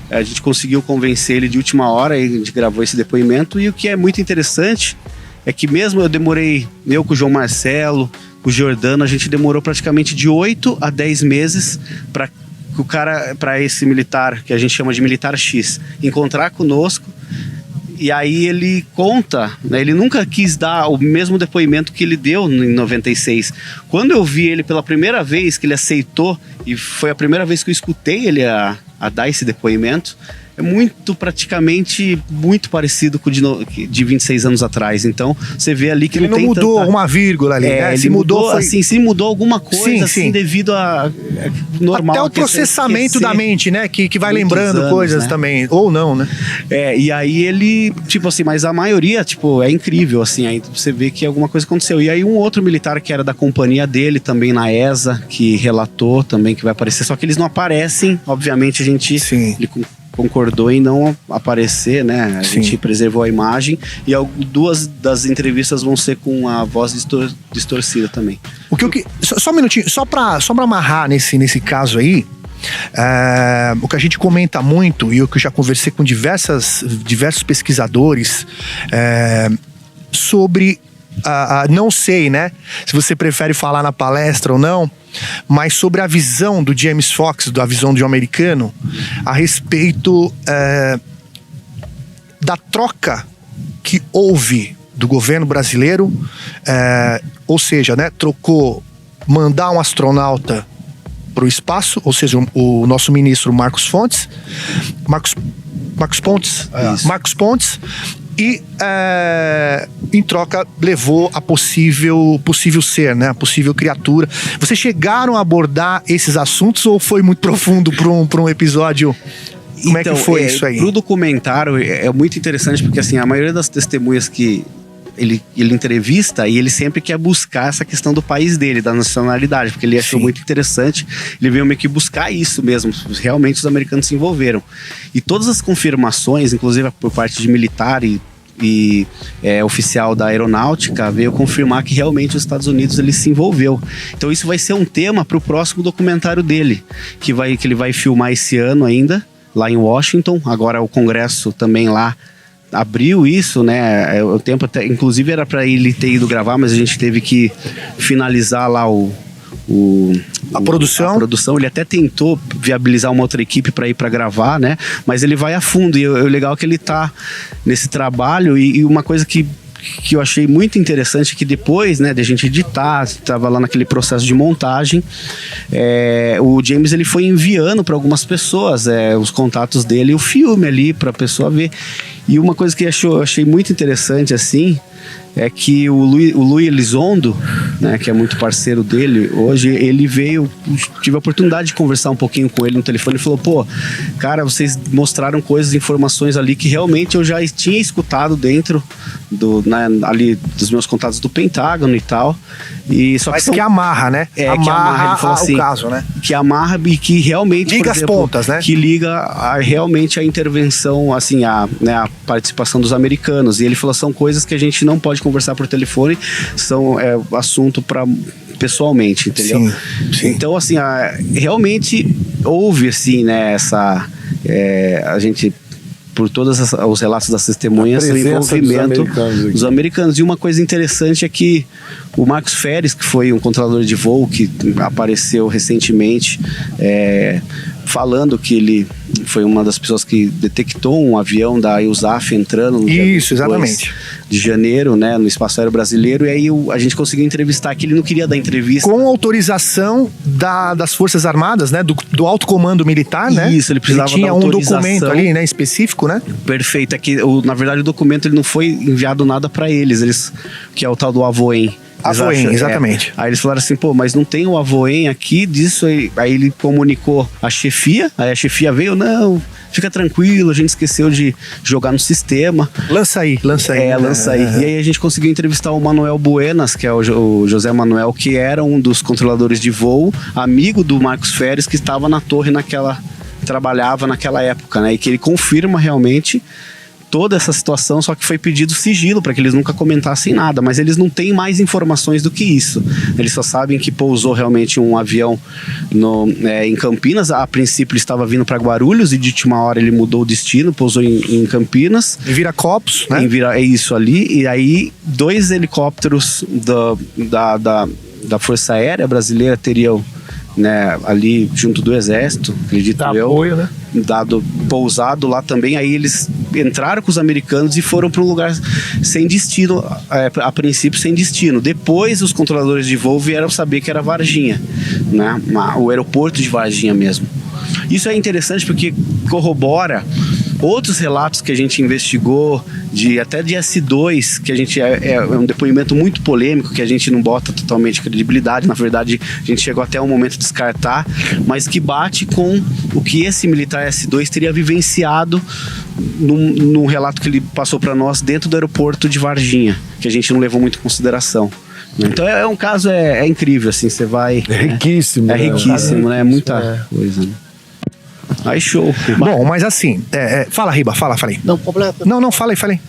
a gente conseguiu convencer ele de última hora e a gente gravou esse depoimento. E o que é muito interessante é que mesmo eu com o João Marcelo, com o Jordano, a gente demorou praticamente de 8 a 10 meses para esse militar, que a gente chama de militar X, encontrar conosco. E aí ele conta, né, ele nunca quis dar o mesmo depoimento que ele deu em 96. Quando eu vi ele pela primeira vez, que ele aceitou, e foi a primeira vez que eu escutei ele a dar esse depoimento, é muito, praticamente, muito parecido com o de 26 anos atrás. Então, você vê ali que ele não mudou uma vírgula ali, né? Ele mudou, assim, se mudou alguma coisa, assim, devido a normal. Até o processamento da mente, né? Que vai lembrando anos, coisas, né? Também, ou não, né? E aí ele, tipo assim, mas a maioria, tipo, é incrível, assim, aí você vê que alguma coisa aconteceu. E aí um outro militar que era da companhia dele, também na ESA, que relatou também que vai aparecer, só que eles não aparecem, obviamente a gente ele concordou em não aparecer, né? A gente preservou a imagem e 2 das entrevistas vão ser com a voz distorcida também. Só um minutinho, só pra amarrar nesse caso aí, o que a gente comenta muito, e o que eu já conversei com diversos pesquisadores sobre, não sei, né, se você prefere falar na palestra ou não, mas sobre a visão do James Fox, da visão de um americano, a respeito da troca que houve do governo brasileiro, ou seja, né, trocou mandar um astronauta para o espaço, ou seja, o nosso ministro Marcos Pontes, e em troca levou a possível ser, né, a possível criatura. Vocês chegaram a abordar esses assuntos ou foi muito profundo para um episódio? Como então, é que foi isso aí? Pro documentário é muito interessante porque assim, a maioria das testemunhas que ele entrevista, e ele sempre quer buscar essa questão do país dele, da nacionalidade, porque ele achou muito interessante. Ele veio meio que buscar isso mesmo. Realmente os americanos se envolveram. E todas as confirmações, inclusive por parte de militar e oficial da aeronáutica, veio confirmar que realmente os Estados Unidos ele se envolveu. Então isso vai ser um tema para o próximo documentário dele, que ele vai filmar esse ano ainda, lá em Washington. Agora o Congresso também lá abriu isso, né? O tempo até, inclusive era para ele ter ido gravar, mas a gente teve que finalizar lá a produção. Ele até tentou viabilizar uma outra equipe para ir para gravar, né? Mas ele vai a fundo, e o legal é que ele tá nesse trabalho. E uma coisa que eu achei muito interessante, que depois, né, de a gente editar, estava lá naquele processo de montagem, o James ele foi enviando para algumas pessoas os contatos dele, o filme ali para a pessoa ver. E uma coisa que eu achei muito interessante assim é que o Luiz Elizondo, né, que é muito parceiro dele, hoje ele veio, tive a oportunidade de conversar um pouquinho com ele no telefone e falou: pô, cara, vocês mostraram coisas, informações ali que realmente eu já tinha escutado dentro ali dos meus contatos do Pentágono e tal. E só que amarra, né? Amarra, ele falou assim, o caso, né? Que amarra e que realmente liga as pontas, né? Que liga realmente a intervenção, assim, a participação dos americanos. E ele falou: são coisas que a gente não pode conversar por telefone, são assunto para pessoalmente, entendeu? Sim. Então, assim, realmente houve, assim, né, a gente, por todos os relatos das testemunhas, o envolvimento dos americanos. E uma coisa interessante é que o Marcos Feres, que foi um controlador de voo que apareceu recentemente, falando que ele foi uma das pessoas que detectou um avião da USAF entrando no Isso, exatamente. de janeiro, né, no Espaço Aéreo Brasileiro, e aí a gente conseguiu entrevistar, que ele não queria dar entrevista. Com autorização das Forças Armadas, né, do alto comando militar, né? Isso, ele precisava tinha da autorização. Um documento ali, né, específico, né? Perfeito, é que na verdade o documento ele não foi enviado nada para eles, que é o tal do AVOEM. AVOEM, exatamente. Aí eles falaram assim: pô, mas não tem o AVOEM aqui disso. Aí ele comunicou a chefia, aí a chefia veio: não, fica tranquilo, a gente esqueceu de jogar no sistema. Lança aí. Lança aí. E aí a gente conseguiu entrevistar o Manuel Buenas, que é o José Manuel, que era um dos controladores de voo, amigo do Marcos Feres, que estava na torre trabalhava naquela época, né? E que ele confirma realmente toda essa situação, só que foi pedido sigilo para que eles nunca comentassem nada, mas eles não têm mais informações do que isso. Eles só sabem que pousou realmente um avião em Campinas. A princípio ele estava vindo para Guarulhos e de última hora ele mudou o destino, pousou em Campinas. Em Viracopos, né? É isso ali. E aí 2 helicópteros da Força Aérea Brasileira teriam, né, ali junto do Exército, acredito eu, apoio, né? Pousado lá também. Aí eles entraram com os americanos e foram para um lugar sem destino, a princípio sem destino. Depois os controladores de voo vieram saber que era Varginha, né? O aeroporto de Varginha mesmo. Isso é interessante porque corrobora outros relatos que a gente investigou, até de S2, que a gente é um depoimento muito polêmico, que a gente não bota totalmente credibilidade, na verdade a gente chegou até o momento de descartar, mas que bate com o que esse militar S2 teria vivenciado num relato que ele passou para nós dentro do aeroporto de Varginha, que a gente não levou muito em consideração. Então é um caso incrível, assim, você vai... É riquíssimo. É riquíssimo, né? É muita coisa, né? Aí show. Bom, mas assim, fala, Riba, fala aí. Não, completa. Não, fala aí.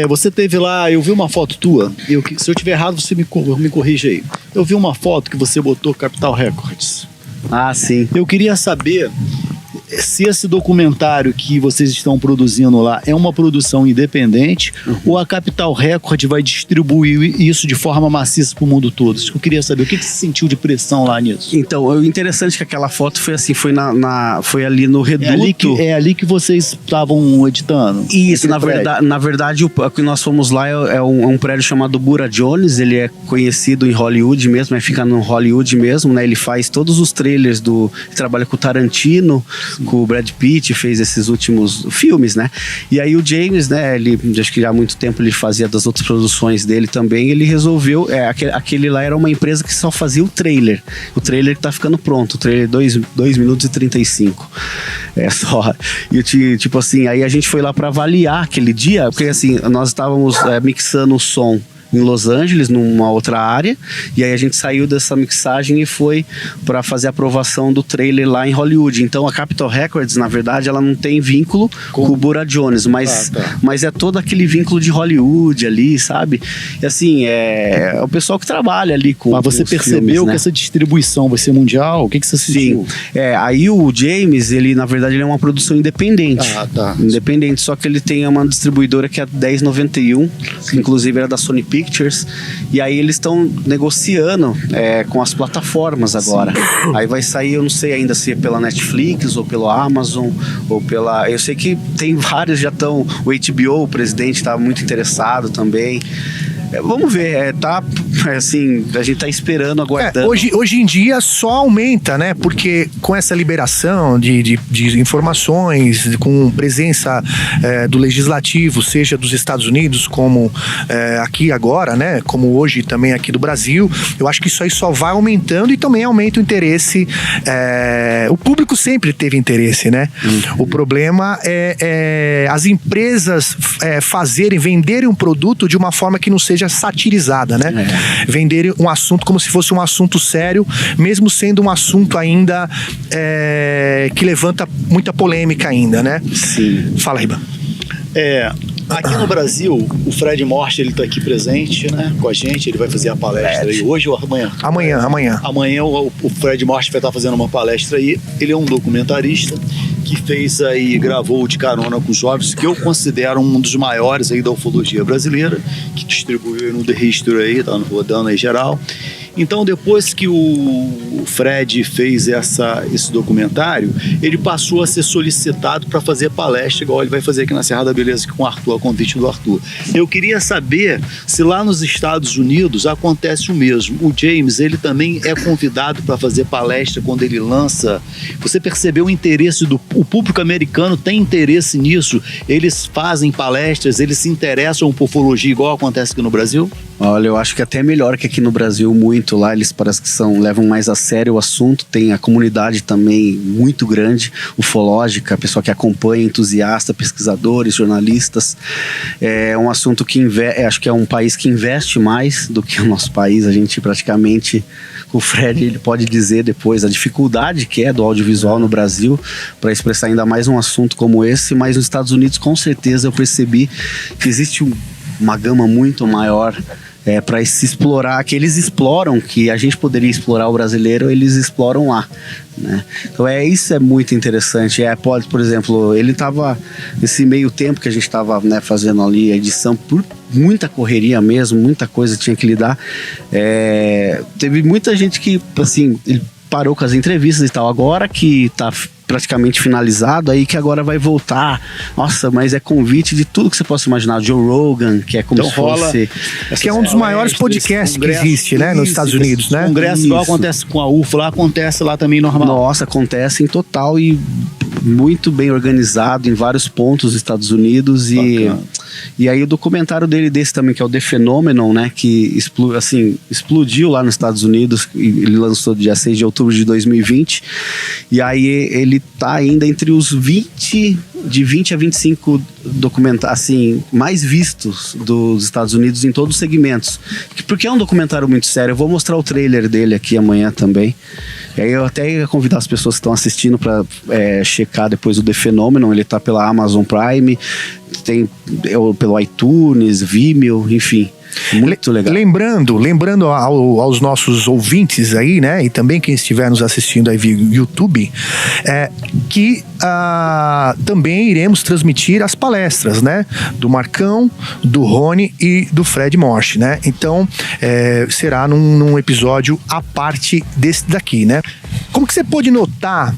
Você teve lá, eu vi uma foto tua, se eu tiver errado você me corrige aí. Eu vi uma foto que você botou Capital Records. Ah, sim. Eu queria saber se esse documentário que vocês estão produzindo lá é uma produção independente ou a Capital Record vai distribuir isso de forma maciça para o mundo todo. Eu queria saber o que você sentiu de pressão lá nisso. Então, o interessante é que aquela foto foi assim, foi ali no Reduto. É ali que vocês estavam editando? Isso, na verdade o que nós fomos lá é um prédio chamado Bura Jones, ele é conhecido em Hollywood mesmo, fica no Hollywood mesmo, né? Ele faz todos os trailers ele trabalha com o Tarantino, com o Brad Pitt, fez esses últimos filmes, né? E aí o James, né, ele, acho que já há muito tempo ele fazia das outras produções dele também, ele resolveu, aquele lá era uma empresa que só fazia o trailer que tá ficando pronto, o trailer 2 minutos e 35. Só. E tipo assim, aí a gente foi lá para avaliar aquele dia, porque assim, nós estávamos mixando o som em Los Angeles, numa outra área, e aí a gente saiu dessa mixagem e foi para fazer a aprovação do trailer lá em Hollywood. Então a Capitol Records, na verdade, ela não tem vínculo com o Bura Jones, mas é todo aquele vínculo de Hollywood ali, sabe? E assim, é o pessoal que trabalha ali com Mas você percebeu filmes, né? Que essa distribuição vai ser mundial? O que você sentiu? Sim. Aí o James, ele na verdade ele é uma produção independente. Independente, só que ele tem uma distribuidora que é a 1091, que inclusive era da Sony Pictures, e aí eles estão negociando com as plataformas agora. Aí vai sair, eu não sei ainda se é pela Netflix ou pelo Amazon ou pela... Eu sei que tem vários, já estão... O HBO, o presidente, está muito interessado também. Vamos ver, assim, a gente tá esperando, aguardando. Hoje em dia só aumenta, né? Porque com essa liberação de informações, com presença do legislativo, seja dos Estados Unidos, como aqui agora, né? Como hoje também aqui do Brasil, eu acho que isso aí só vai aumentando e também aumenta o interesse. O público sempre teve interesse, né? O problema é as empresas venderem um produto de uma forma que não seja satirizada, né? Venderem um assunto como se fosse um assunto sério, mesmo sendo um assunto ainda que levanta muita polêmica ainda, né? Sim. Fala, Riba. Aqui no Brasil, o Fred Morte, ele tá aqui presente, né? Com a gente, ele vai fazer a palestra aí hoje ou amanhã? Amanhã. Amanhã o Fred Morte vai estar fazendo uma palestra aí. Ele é um documentarista que gravou De Carona com os Jovens, que eu considero um dos maiores aí da ufologia brasileira, que distribuiu no The History aí, tá rodando aí geral. Então, depois que o Fred fez esse documentário, ele passou a ser solicitado para fazer palestra, igual ele vai fazer aqui na Serra da Beleza com o Arthur, a convite do Arthur. Eu queria saber se lá nos Estados Unidos acontece o mesmo. O James, ele também é convidado para fazer palestra quando ele lança. Você percebeu o interesse o público americano tem interesse nisso? Eles fazem palestras, eles se interessam por ufologia igual acontece aqui no Brasil? Olha, eu acho que até melhor que aqui no Brasil, muito. Lá eles parece que levam mais a sério o assunto, tem a comunidade também muito grande, ufológica, pessoal que acompanha, entusiasta, pesquisadores, jornalistas. É um assunto que acho que é um país que investe mais do que o nosso país. A gente praticamente, o Fred ele pode dizer depois a dificuldade que é do audiovisual no Brasil para expressar ainda mais um assunto como esse, mas nos Estados Unidos com certeza eu percebi que existe uma gama muito maior para se explorar, que eles exploram, que a gente poderia explorar o brasileiro, eles exploram lá, né? Então isso é muito interessante. Por exemplo, ele estava nesse meio tempo que a gente estava, né, fazendo ali a edição, por muita correria mesmo, muita coisa tinha que lidar. Teve muita gente que, assim, ele parou com as entrevistas e tal, agora que tá praticamente finalizado, aí que agora vai voltar. Nossa, mas é convite de tudo que você possa imaginar. Joe Rogan, que é como então se fosse... Que é um dos maiores podcasts que existe, né? Nos Estados Unidos, né? Congresso igual acontece com a UFO, lá acontece lá também normal. Nossa, acontece em total e muito bem organizado em vários pontos dos Estados Unidos. E aí o documentário dele desse também, que é o The Phenomenon, né, que explodiu lá nos Estados Unidos, ele lançou dia 6 de outubro de 2020, e aí ele tá ainda entre os 20 a 25 documentários assim, mais vistos dos Estados Unidos em todos os segmentos, porque é um documentário muito sério. Eu vou mostrar o trailer dele aqui amanhã também. E aí eu até ia convidar as pessoas que estão assistindo para checar depois o The Phenomenon. Ele tá pela Amazon Prime, tem pelo iTunes, Vimeo, enfim. Muito legal. Lembrando aos nossos ouvintes aí, né, e também quem estiver nos assistindo aí via YouTube, que também iremos transmitir as palestras, né, do Marcão, do Rony e do Fred Morsch, né? Então será num episódio à parte desse daqui, né? Como que você pôde notar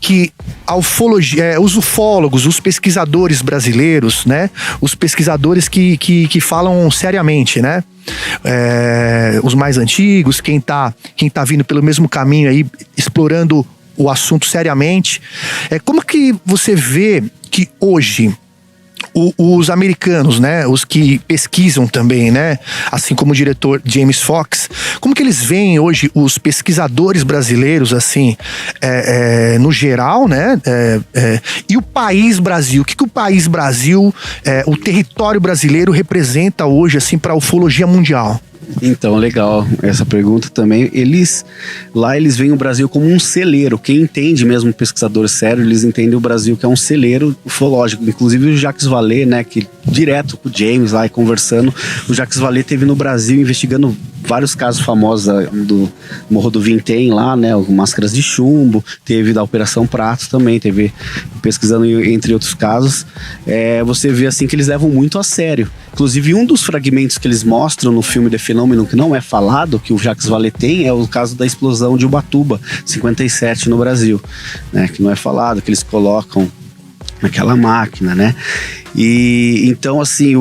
que a ufologia, os ufólogos, os pesquisadores brasileiros, né? Os pesquisadores que falam seriamente, né? Os mais antigos, quem tá vindo pelo mesmo caminho aí, explorando o assunto seriamente. Como que você vê que hoje os americanos, né, os que pesquisam também, né, assim como o diretor James Fox, como que eles veem hoje os pesquisadores brasileiros, assim, no geral, né, e o país Brasil? O que o país Brasil, o território brasileiro representa hoje, assim, para a ufologia mundial? Então, legal essa pergunta também. Eles veem o Brasil como um celeiro. Quem entende mesmo, pesquisador sério, eles entendem o Brasil que é um celeiro ufológico. Inclusive o Jacques Vallée, né, que direto com o James lá e conversando, o Jacques Vallée esteve no Brasil investigando vários casos famosos do Morro do Vintém lá, né, máscaras de chumbo, teve da Operação Prato também, teve pesquisando entre outros casos. Você vê assim que eles levam muito a sério. Inclusive um dos fragmentos que eles mostram no filme The Phenomenon, que não é falado, que o Jacques Vallée tem, é o caso da explosão de Ubatuba 57 no Brasil, né, que não é falado, que eles colocam naquela máquina, né? E então, assim,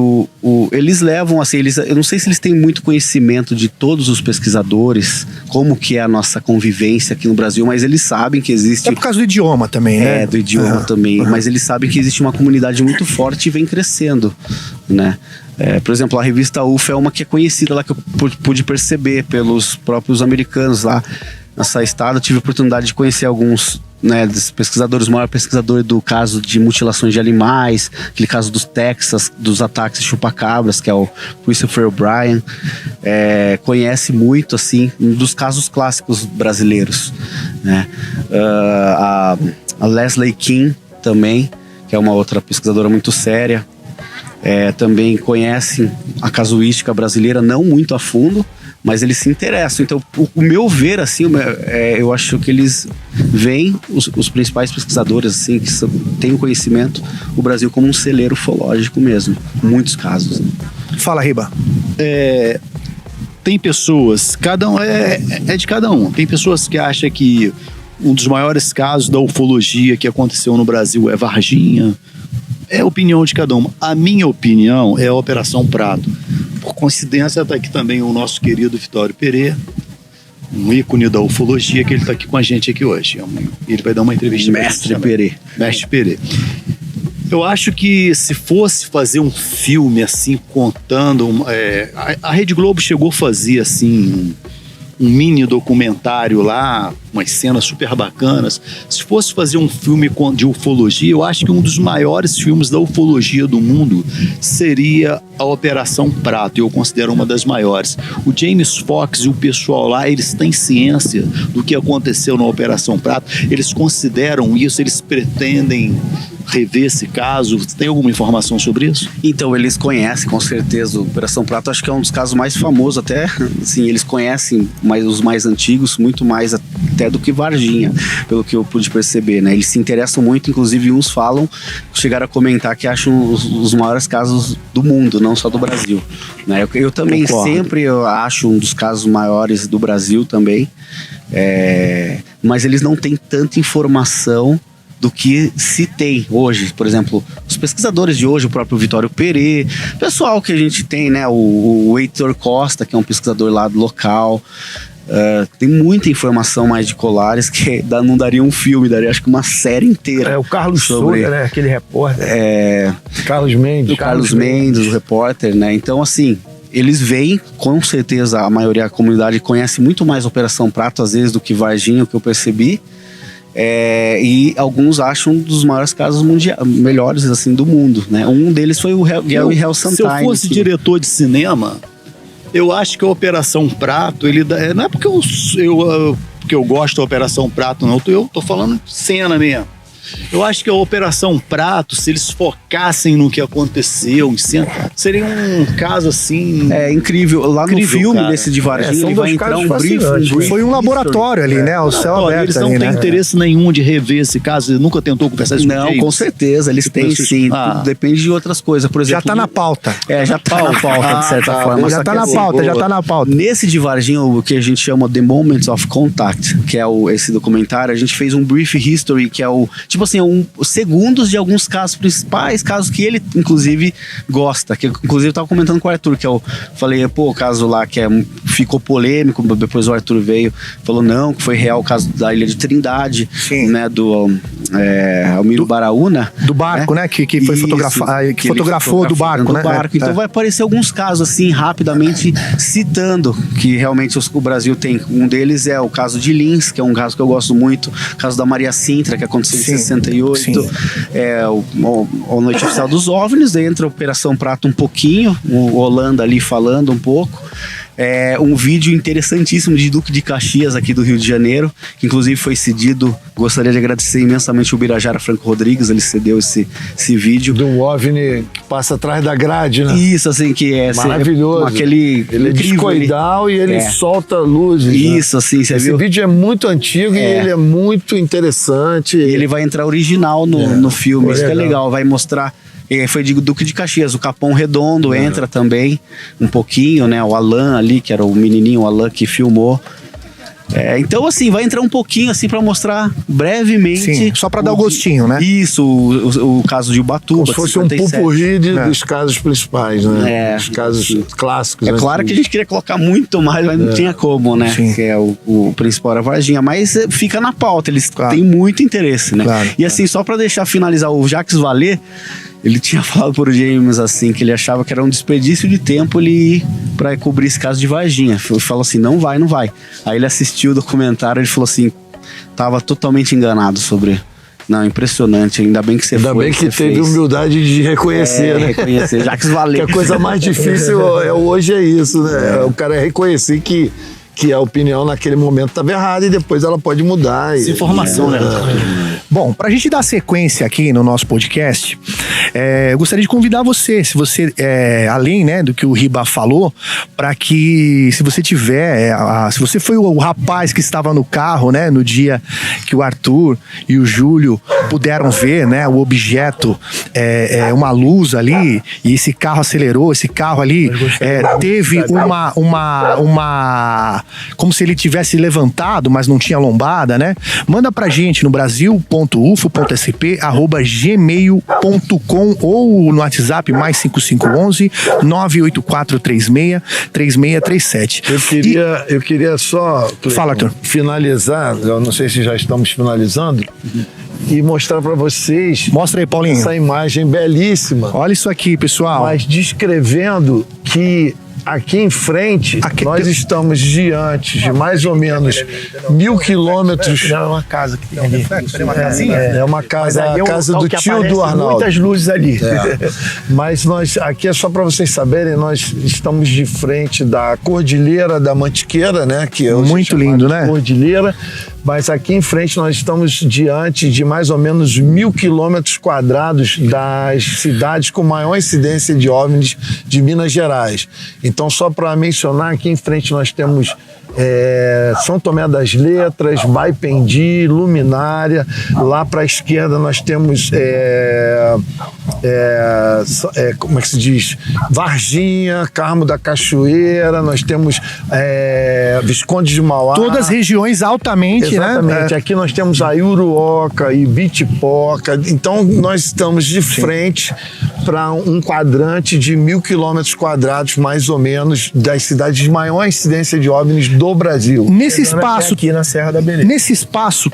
eles levam, assim, eu não sei se eles têm muito conhecimento de todos os pesquisadores, como que é a nossa convivência aqui no Brasil, mas eles sabem que existe... É por causa do idioma também, né? Do idioma também, mas eles sabem que existe uma comunidade muito forte e vem crescendo, né? Por exemplo, a revista UFO é uma que é conhecida lá, que eu pude perceber pelos próprios americanos lá nessa estada. Eu tive a oportunidade de conhecer alguns, né, dos pesquisadores, o maior pesquisador do caso de mutilações de animais, aquele caso dos Texas, dos ataques chupacabras, que é o Christopher O'Brien, conhece muito, assim, um dos casos clássicos brasileiros, né? A Leslie Kean também, que é uma outra pesquisadora muito séria, também conhece a casuística brasileira, não muito a fundo, mas eles se interessam. Então, o meu ver, assim, eu acho que eles veem os principais pesquisadores, assim, que têm o conhecimento, o Brasil como um celeiro ufológico mesmo, muitos casos. Fala, Riba. Tem pessoas, cada um é de cada um. Tem pessoas que acham que um dos maiores casos da ufologia que aconteceu no Brasil é Varginha. É a opinião de cada um. A minha opinião é a Operação Prato. Por coincidência, está aqui também o nosso querido Vitório Pereira, um ícone da ufologia, que ele está aqui com a gente aqui hoje. Ele vai dar uma entrevista. Mestre Pereira. Mestre Pereira. Eu acho que se fosse fazer um filme assim, contando... a Rede Globo chegou a fazer assim... um mini documentário lá, umas cenas super bacanas. Se fosse fazer um filme de ufologia, eu acho que um dos maiores filmes da ufologia do mundo seria a Operação Prato. Eu considero uma das maiores. O James Fox e o pessoal lá, eles têm ciência do que aconteceu na Operação Prato. Eles consideram isso, eles pretendem rever esse caso. Você tem alguma informação sobre isso? Então, eles conhecem, com certeza, a Operação Prato. Acho que é um dos casos mais famosos até. Assim, eles conhecem os mais antigos, muito mais até do que Varginha, pelo que eu pude perceber, né? Eles se interessam muito, inclusive uns falam, chegaram a comentar que acham os maiores casos do mundo, não só do Brasil, né? Eu também sempre acho um dos casos maiores do Brasil também, mas eles não têm tanta informação do que se tem hoje. Por exemplo, os pesquisadores de hoje, o próprio Vitório Pereira, pessoal que a gente tem, né, o Heitor Costa, que é um pesquisador lá do local, Tem muita informação mais de Colares que não daria um filme, daria acho que uma série inteira. O Carlos Souza, né? Aquele repórter. Carlos Mendes, o repórter, né? Então, assim, eles veem, com certeza, a maioria da comunidade conhece muito mais Operação Prato, às vezes, do que Varginha, o que eu percebi. E alguns acham um dos maiores casos melhores assim, do mundo, né? Um deles foi o Gary Helsenstein. Se eu fosse diretor de cinema, eu acho que a Operação Prato, não é porque eu gosto da Operação Prato, não. Eu tô falando de cena mesmo. Eu acho que a Operação Prato, se eles focassem no que aconteceu em cena, seria um caso assim... incrível. Lá no filme cara. Desse de Varginha, ele vai entrar um briefing. Foi um laboratório ali, né? O céu aberto. Eles não têm interesse nenhum de rever esse caso. Ele nunca tentou conversar isso com Não, com certeza. Eles têm sim. Depende de outras coisas. Por exemplo... Já tá na pauta. Já tá na pauta, de certa forma. Já tá na pauta. Nesse de Varginha, o que a gente chama The Moments of Contact, que é esse documentário, a gente fez um brief history, que é tipo assim, segundos de alguns casos principais, casos que ele, inclusive, gosta. Que, inclusive, eu tava comentando com o Arthur, que eu falei, o caso lá que ficou polêmico, depois o Arthur veio, falou não, que foi real o caso da Ilha de Trindade, né, do Almiro Baraúna. Do barco, né, que foi fotografado, que fotografou do barco, né? Então vai aparecer alguns casos, assim, rapidamente, citando que realmente o Brasil tem. Um deles é o caso de Lins, que é um caso que eu gosto muito, o caso da Maria Sintra, que aconteceu em 68. O Noite Oficial dos OVNIs, daí entra a Operação Prato um pouquinho, o Holanda ali falando um pouco. Um vídeo interessantíssimo de Duque de Caxias aqui do Rio de Janeiro, que inclusive foi cedido. Gostaria de agradecer imensamente o Birajara Franco Rodrigues, ele cedeu esse vídeo. Do OVNI que passa atrás da grade, né? Isso, assim, que é maravilhoso. Ele é discoidal e ele solta luzes. Isso, né? Assim, você esse viu? Vídeo é muito antigo e ele é muito interessante. E ele vai entrar original no filme, isso que é legal, vai mostrar. Foi de Duque de Caxias, o Capão Redondo entra também um pouquinho, né? O Alan ali, que era o menininho, o Alan que filmou. Então, assim, vai entrar um pouquinho, assim, pra mostrar brevemente. Sim, só pra dar o gostinho, né? Isso, o caso de Ubatuba. Como se fosse 57. Um pupurri dos casos principais, né? Os casos clássicos. Claro que a gente queria colocar muito mais, mas não tinha como, né? Sim. Que é o principal era Varginha. Mas fica na pauta, eles têm muito interesse, né? E assim, só pra deixar finalizar, o Jacques Vallée, ele tinha falado pro James assim, que ele achava que era um desperdício de tempo ele ir pra cobrir esse caso de Varginha. Ele falou assim, não vai. Aí ele assistiu o documentário e ele falou assim, tava totalmente enganado sobre... Não, impressionante, ainda bem que você Ainda bem que teve humildade de reconhecer, né? Reconhecer, Jacques Vallée. Que a coisa mais difícil hoje é isso, né? O cara reconhecer que a opinião naquele momento estava errada e depois ela pode mudar. Informação, né? Bom, pra gente dar sequência aqui no nosso podcast, eu gostaria de convidar você, se você, além, né, do que o Riba falou, para que, se você tiver, se você foi o rapaz que estava no carro, né, no dia que o Arthur e o Júlio puderam ver, né, o objeto, uma luz ali, e esse carro acelerou, esse carro ali teve uma como se ele tivesse levantado, mas não tinha lombada, né? Manda pra gente no brasil.ufo.sp@gmail.com ou no WhatsApp mais 5511 984363637. Eu queria só Fala, Arthur. Finalizar, eu não sei se já estamos finalizando, e mostrar pra vocês. Mostra aí, Paulinho. Essa imagem belíssima. Olha isso aqui, pessoal. Mas descrevendo que aqui em frente, nós estamos diante de mais ou menos 1.000 quilômetros. Não, é uma casa que tem ali. É uma casinha? É uma casa, a casa do tio do Arnaldo. Muitas luzes ali. Mas aqui é só para vocês saberem, nós estamos de frente da Cordilheira da Mantiqueira, né? Que é muito lindo, né? Cordilheira. Mas aqui em frente nós estamos diante de mais ou menos 1.000 quilômetros quadrados das cidades com maior incidência de OVNIs de Minas Gerais. Então, só para mencionar, aqui em frente nós temos São Tomé das Letras, Baipendi, Luminária. Lá para a esquerda nós temos como é que se diz? Varginha, Carmo da Cachoeira, nós temos Visconde de Mauá. Todas regiões altamente, exatamente, né? Aqui nós temos a Iuruoca e Bitipoca, então nós estamos de frente para um quadrante de 1.000 quilômetros quadrados, mais ou menos, das cidades de maior incidência de OVNIs do Brasil. Nesse espaço, aqui na Serra da Beleza. Nesse espaço,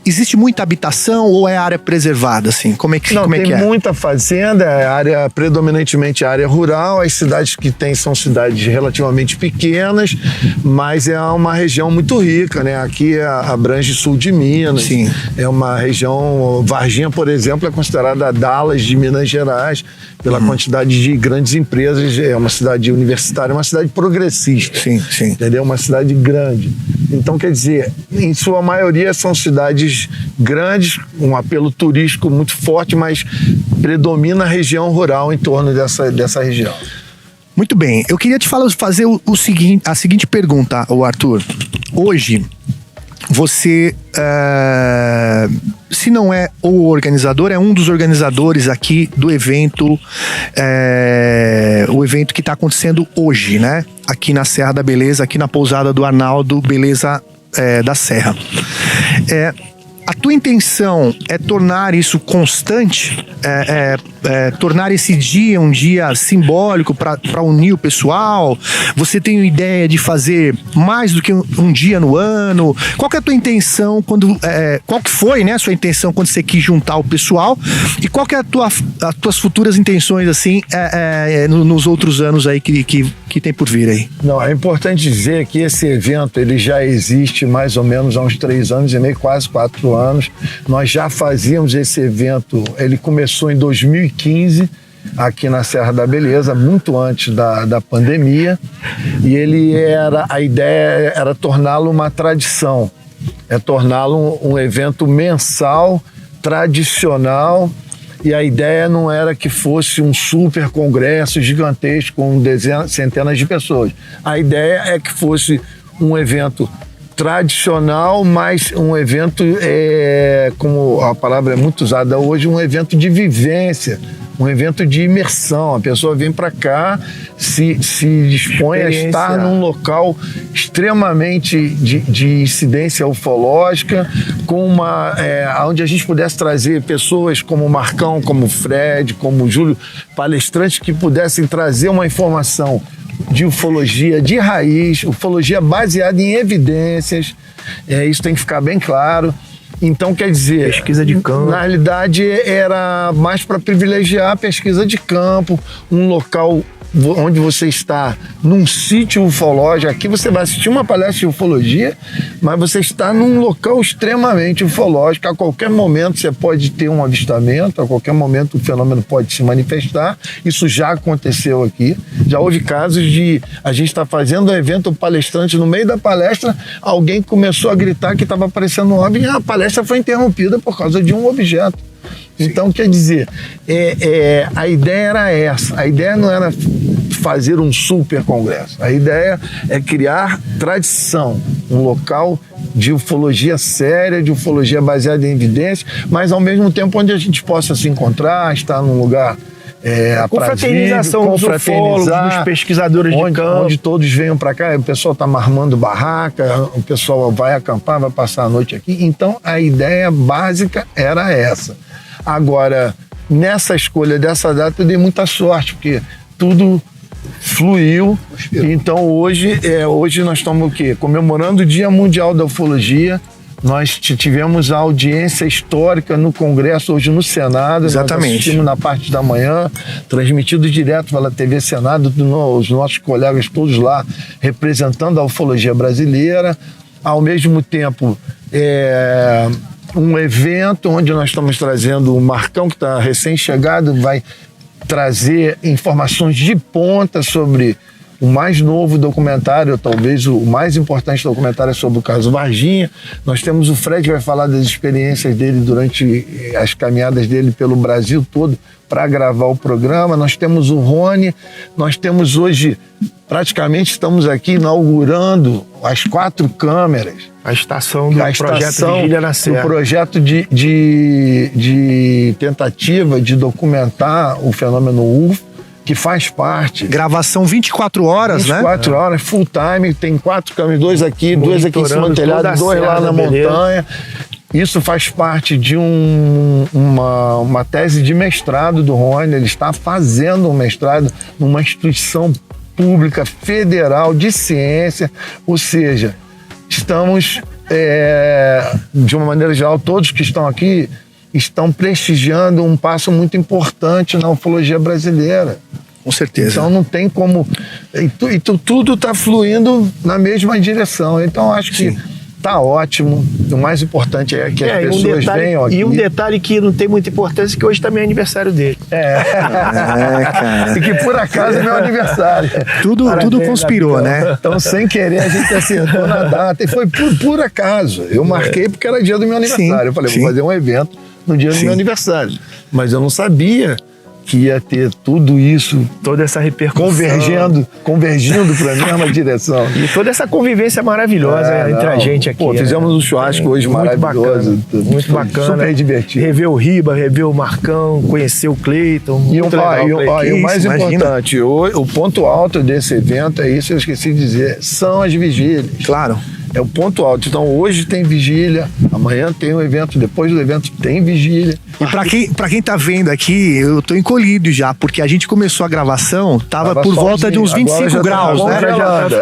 existe muita habitação ou é área preservada, assim? Como é que tem muita fazenda, área predominantemente área rural. As cidades que tem são cidades relativamente pequenas, mas é uma região muito rica, né? Aqui abrange sul de Minas. Sim. É uma região, Varginha, por exemplo, é considerada a Dallas de Minas Gerais, pela quantidade de grandes empresas. É uma cidade universitária, uma cidade progressista. Sim. Entendeu? Uma cidade grande. Então, quer dizer, em sua maioria são cidades grandes, um apelo turístico muito forte, mas predomina a região rural em torno dessa região. Muito bem. Eu queria te fazer a seguinte pergunta, Arthur. Hoje, você, se não é o organizador, é um dos organizadores aqui do evento, o evento que está acontecendo hoje, né? Aqui na Serra da Beleza, aqui na pousada do Arnaldo Beleza da Serra. A tua intenção é tornar isso constante? Tornar esse dia um dia simbólico para unir o pessoal? Você tem ideia de fazer mais do que um dia no ano? Qual que é a tua intenção qual que foi, né, a sua intenção quando você quis juntar o pessoal? E qual que é as tuas futuras intenções, assim, nos outros anos aí que tem por vir aí? Não, é importante dizer que esse evento ele já existe mais ou menos há uns 3 anos e meio, quase 4 anos. Nós já fazíamos esse evento, ele começou em 2015, aqui na Serra da Beleza, muito antes da pandemia, e a ideia era torná-lo uma tradição, torná-lo um evento mensal, tradicional, e a ideia não era que fosse um super congresso gigantesco com centenas de pessoas. A ideia é que fosse um evento tradicional, mas um evento, como a palavra é muito usada hoje, um evento de vivência, um evento de imersão. A pessoa vem para cá, se dispõe a estar num local extremamente de incidência ufológica, onde a gente pudesse trazer pessoas como o Marcão, como o Fred, como o Júlio, palestrantes que pudessem trazer uma informação de ufologia de raiz, ufologia baseada em evidências. Isso tem que ficar bem claro. Então, quer dizer, pesquisa de campo. Na realidade, era mais para privilegiar a pesquisa de campo, um local onde você está num sítio ufológico. Aqui você vai assistir uma palestra de ufologia, mas você está num local extremamente ufológico. A qualquer momento você pode ter um avistamento, a qualquer momento o fenômeno pode se manifestar. Isso já aconteceu aqui. Já houve casos de a gente estar fazendo um evento, o palestrante, no meio da palestra, alguém começou a gritar que estava aparecendo um OVNI e a palestra foi interrompida por causa de um objeto. Então, quer dizer, a ideia era essa. A ideia não era fazer um super congresso. A ideia é criar tradição, um local de ufologia séria, de ufologia baseada em evidências, mas ao mesmo tempo onde a gente possa se encontrar, estar num lugar confraternização dos ufólogos, dos pesquisadores de campo. Onde todos venham para cá, o pessoal está armando barraca, o pessoal vai acampar, vai passar a noite aqui. Então, a ideia básica era essa. Agora, nessa escolha dessa data, eu dei muita sorte, porque tudo fluiu. Então, hoje nós estamos o quê? Comemorando o Dia Mundial da Ufologia. Nós tivemos a audiência histórica no Congresso, hoje no Senado. Exatamente. Nós assistimos na parte da manhã, transmitido direto pela TV Senado, os nossos colegas todos lá representando a ufologia brasileira. Ao mesmo tempo, um evento onde nós estamos trazendo o Marcão, que está recém-chegado, vai trazer informações de ponta sobre o mais novo documentário, talvez o mais importante documentário é sobre o caso Varginha. Nós temos o Fred que vai falar das experiências dele durante as caminhadas dele pelo Brasil todo para gravar o programa. Nós temos o Rony, nós temos hoje, praticamente estamos aqui inaugurando as 4 câmeras. A estação do projeto Vigília na Serra. O projeto de tentativa de documentar o fenômeno UFO, que faz parte. Gravação 24 horas, 24 horas, full time, tem 4 câmeras, 2 aqui, 2 aqui em cima do telhado, 2 lá na montanha. Isso faz parte de uma tese de mestrado do Rony. Ele está fazendo um mestrado numa instituição pública federal de ciência, ou seja, estamos, de uma maneira geral, todos que estão aqui estão prestigiando um passo muito importante na ufologia brasileira. Com certeza. Então não tem como... tudo está fluindo na mesma direção. Então acho que tá ótimo. O mais importante é que as pessoas venham aqui. E um detalhe que não tem muita importância, que hoje também é aniversário dele. Cara. E que por acaso é meu aniversário. Tudo conspirou, né? Então, sem querer, a gente acertou na data. E foi por acaso. Eu marquei porque era dia do meu aniversário. Eu falei, vou fazer um evento no dia do meu aniversário. Mas eu não sabia que ia ter tudo isso, toda essa repercussão, convergindo para a mesma direção. E toda essa convivência maravilhosa entre a gente aqui. Pô, fizemos um churrasco hoje muito maravilhoso. Muito bacana. Super divertido. Rever o Riba, rever o Marcão, conhecer o Cleiton. E o mais importante, o ponto alto desse evento é isso, eu esqueci de dizer, são as vigílias. Claro. É o ponto alto. Então hoje tem vigília, amanhã tem um evento, depois do evento tem vigília. E pra quem tá vendo aqui, eu tô encolhido já, porque a gente começou a gravação, tava por volta de uns 25 graus, né?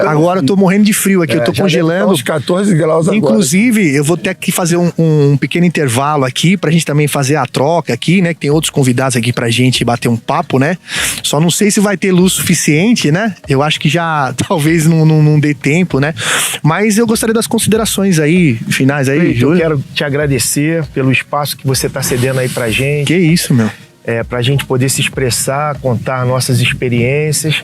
Agora eu tô morrendo de frio aqui, eu tô congelando. Uns 14 graus agora. Inclusive, eu vou ter que fazer um pequeno intervalo aqui, pra gente também fazer a troca aqui, né? Que tem outros convidados aqui pra gente bater um papo, né? Só não sei se vai ter luz suficiente, né? Eu acho que já talvez não dê tempo, né? Mas eu gostaria das considerações aí, finais aí, Júlio. Eu quero te agradecer pelo espaço que você tá cedendo aí pra gente. Que isso, meu. Pra gente poder se expressar, contar nossas experiências.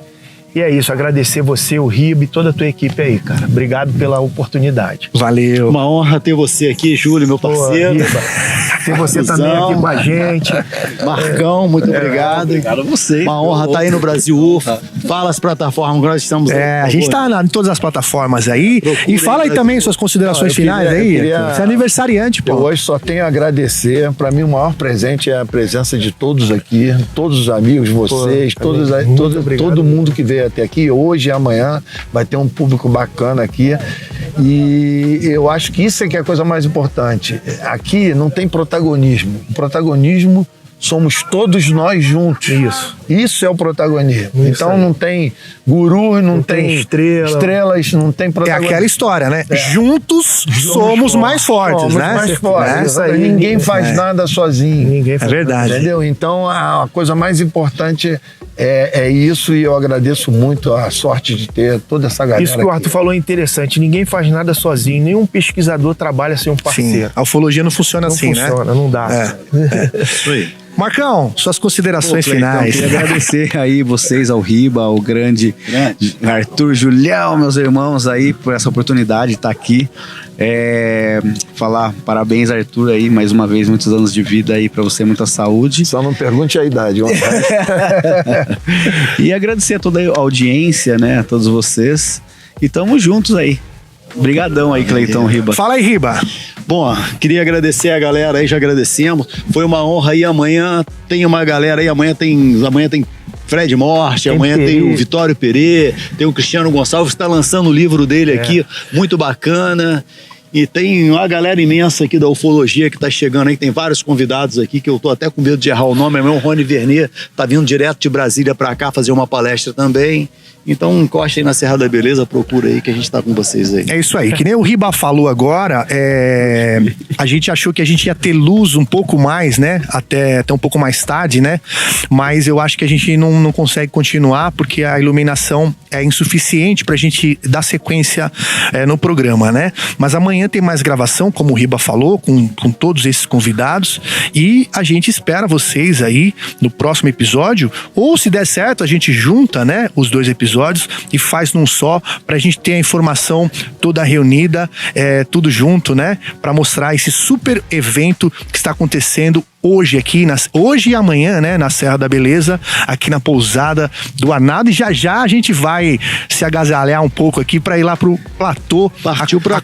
E é isso, agradecer você, o Riba e toda a tua equipe aí, cara. Obrigado pela oportunidade. Valeu. Uma honra ter você aqui, Júlio, meu parceiro. Riba, ter você também aqui com a gente. Marcão, muito obrigado. Obrigado a você. Uma honra estar aí no Brasil UFO. Fala as plataformas que nós estamos aí. A gente tá em todas as plataformas aí. E fala aí também suas considerações finais aí. Você é aniversariante, pô. Eu hoje só tenho a agradecer. Pra mim, o maior presente é a presença de todos aqui, todos os amigos, vocês, todo mundo que veio até aqui. Hoje e amanhã vai ter um público bacana aqui. E eu acho que isso é que é a coisa mais importante. Aqui não tem protagonismo. O protagonismo somos todos nós juntos. Isso é o protagonismo. Isso então aí. Não tem guru, não tem estrelas, não tem protagonismo. É aquela história, né? Juntos somos mais fortes, somos né? mais fortes. Ninguém faz nada sozinho. Ninguém faz verdade. Entendeu? Então a coisa mais importante é isso, e eu agradeço muito a sorte de ter toda essa galera. Isso que o Arthur falou é interessante. Ninguém faz nada sozinho. Nenhum pesquisador trabalha sem um parceiro. Sim. A ufologia não funciona assim, né? Não funciona, não dá. Isso aí. Marcão, suas considerações finais. Então, queria agradecer aí vocês, ao Riba, ao grande Arthur, Julião, meus irmãos aí, por essa oportunidade de estar aqui. Falar parabéns, Arthur, aí, mais uma vez, muitos anos de vida aí pra você, muita saúde. Só não pergunte a idade. E agradecer a toda a audiência, né, a todos vocês. E tamo juntos aí. Obrigadão aí, Cleiton, Riba. Fala aí, Riba. Bom, queria agradecer a galera aí, já agradecemos. Foi uma honra aí. Amanhã tem uma galera aí, amanhã tem Fred Morte, amanhã tem o Vitório Perê, tem o Cristiano Gonçalves, que está lançando o livro dele aqui, muito bacana. E tem uma galera imensa aqui da ufologia que está chegando aí, tem vários convidados aqui, que eu tô até com medo de errar o nome. O Rony Vernet tá vindo direto de Brasília para cá fazer uma palestra também. Então encosta aí na Serra da Beleza, procura aí que a gente tá com vocês aí. É isso aí, que nem o Riba falou agora, a gente achou que a gente ia ter luz um pouco mais, né, até um pouco mais tarde, né, mas eu acho que a gente não consegue continuar porque a iluminação é insuficiente pra gente dar sequência no programa, né, mas amanhã tem mais gravação, como o Riba falou, com todos esses convidados, e a gente espera vocês aí no próximo episódio, ou se der certo a gente junta, né, os dois episódios episódios e faz num só, pra gente ter a informação toda reunida, tudo junto, né? Pra mostrar esse super evento que está acontecendo hoje aqui, hoje e amanhã, né, na Serra da Beleza, aqui na pousada do Arnaldo, e já a gente vai se agasalhar um pouco aqui para ir lá pro platô. Partiu pra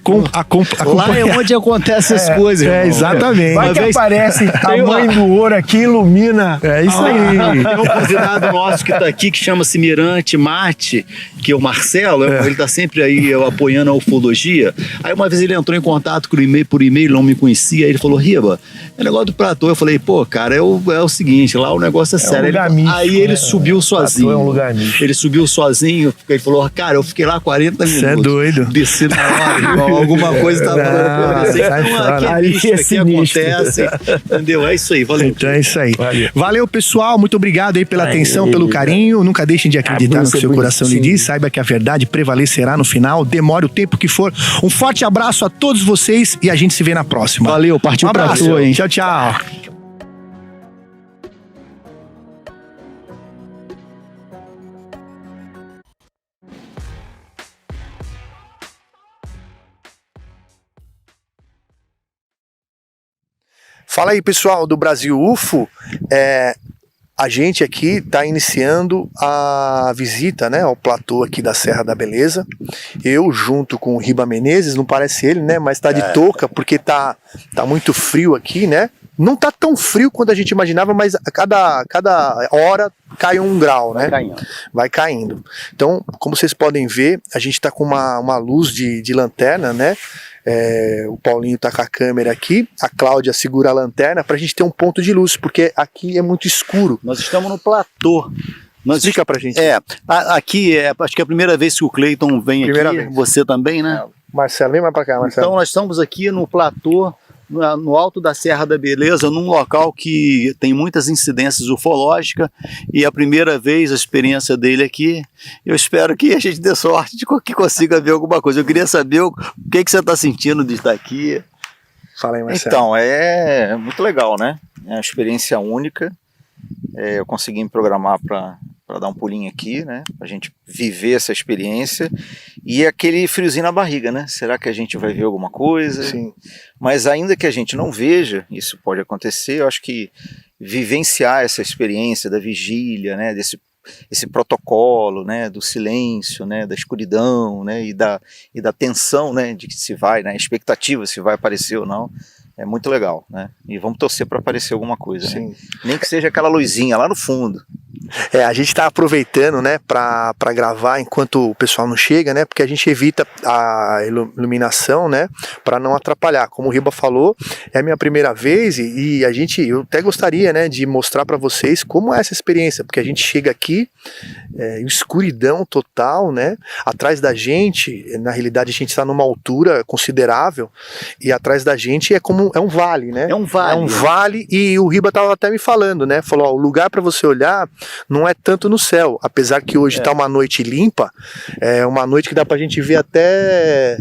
lá é onde acontecem as coisas. Exatamente. Vai que aparece tamanho do ouro aqui, ilumina. É isso aí. Tem um convidado nosso que tá aqui, que chama-se Mirante Marte, que é o Marcelo, ele tá sempre aí apoiando a ufologia. Aí uma vez ele entrou em contato por e-mail, não me conhecia, aí ele falou, Riba, é negócio do platô. Eu falei, pô, cara, é o seguinte, lá o negócio é sério. Um lugar místico, aí ele subiu sozinho. É um lugar místico. Ele subiu sozinho, ele falou, cara, eu fiquei lá 40 minutos. Você é doido. Desci na hora, alguma coisa tava aqui acontece, entendeu? É isso aí, valeu. Então é isso aí. Valeu, pessoal, muito obrigado aí pela atenção, pelo carinho. Nunca deixem de acreditar no que seu coração lhe diz. Saiba que a verdade prevalecerá no final, demore o tempo que for. Um forte abraço a todos vocês e a gente se vê na próxima. Valeu, partiu pra tua, hein? Tchau, tchau. Fala aí, pessoal do Brasil UFO. A gente aqui está iniciando a visita, né, ao platô aqui da Serra da Beleza. Eu junto com o Riba Menezes, não parece ele, né, mas tá de touca porque tá muito frio aqui, né? Não tá tão frio quanto a gente imaginava, mas a cada hora cai 1 grau, né? Vai caindo. Então, como vocês podem ver, a gente tá com uma luz de lanterna, né? O Paulinho tá com a câmera aqui, a Cláudia segura a lanterna pra gente ter um ponto de luz, porque aqui é muito escuro. Nós estamos no platô. Explica pra gente. Aqui acho que é a primeira vez que o Cleiton vem aqui, você também, né? Marcelo, vem mais pra cá, Marcelo. Então nós estamos aqui no platô, no alto da Serra da Beleza, num local que tem muitas incidências ufológicas, e a primeira vez a experiência dele aqui, eu espero que a gente dê sorte de que consiga ver alguma coisa. Eu queria saber o que você está sentindo de estar aqui. Fala aí, Marcelo. Então, é muito legal, né? É uma experiência única. Eu consegui me programar para dar um pulinho aqui, né? Pra gente viver essa experiência. E aquele friozinho na barriga, né? Será que a gente vai ver alguma coisa? Sim. Mas ainda que a gente não veja, isso pode acontecer, eu acho que vivenciar essa experiência da vigília, né? Esse protocolo, né, do silêncio, né, da escuridão, né, e da tensão, né, de que se vai, né, a expectativa se vai aparecer ou não, é muito legal, né, e vamos torcer para aparecer alguma coisa, Sim. né? Nem que seja aquela luzinha lá no fundo. A gente está aproveitando, né, para gravar enquanto o pessoal não chega, né, porque a gente evita a iluminação, né, para não atrapalhar. Como o Riba falou, é a minha primeira vez e eu até gostaria, né, de mostrar para vocês como é essa experiência, porque a gente chega aqui, escuridão total, né, atrás da gente, na realidade a gente está numa altura considerável e atrás da gente é um vale, né? É um vale. É um vale e o Riba estava até me falando, né, falou, o lugar para você olhar não é tanto no céu, apesar que hoje tá uma noite limpa, é uma noite que dá pra gente ver até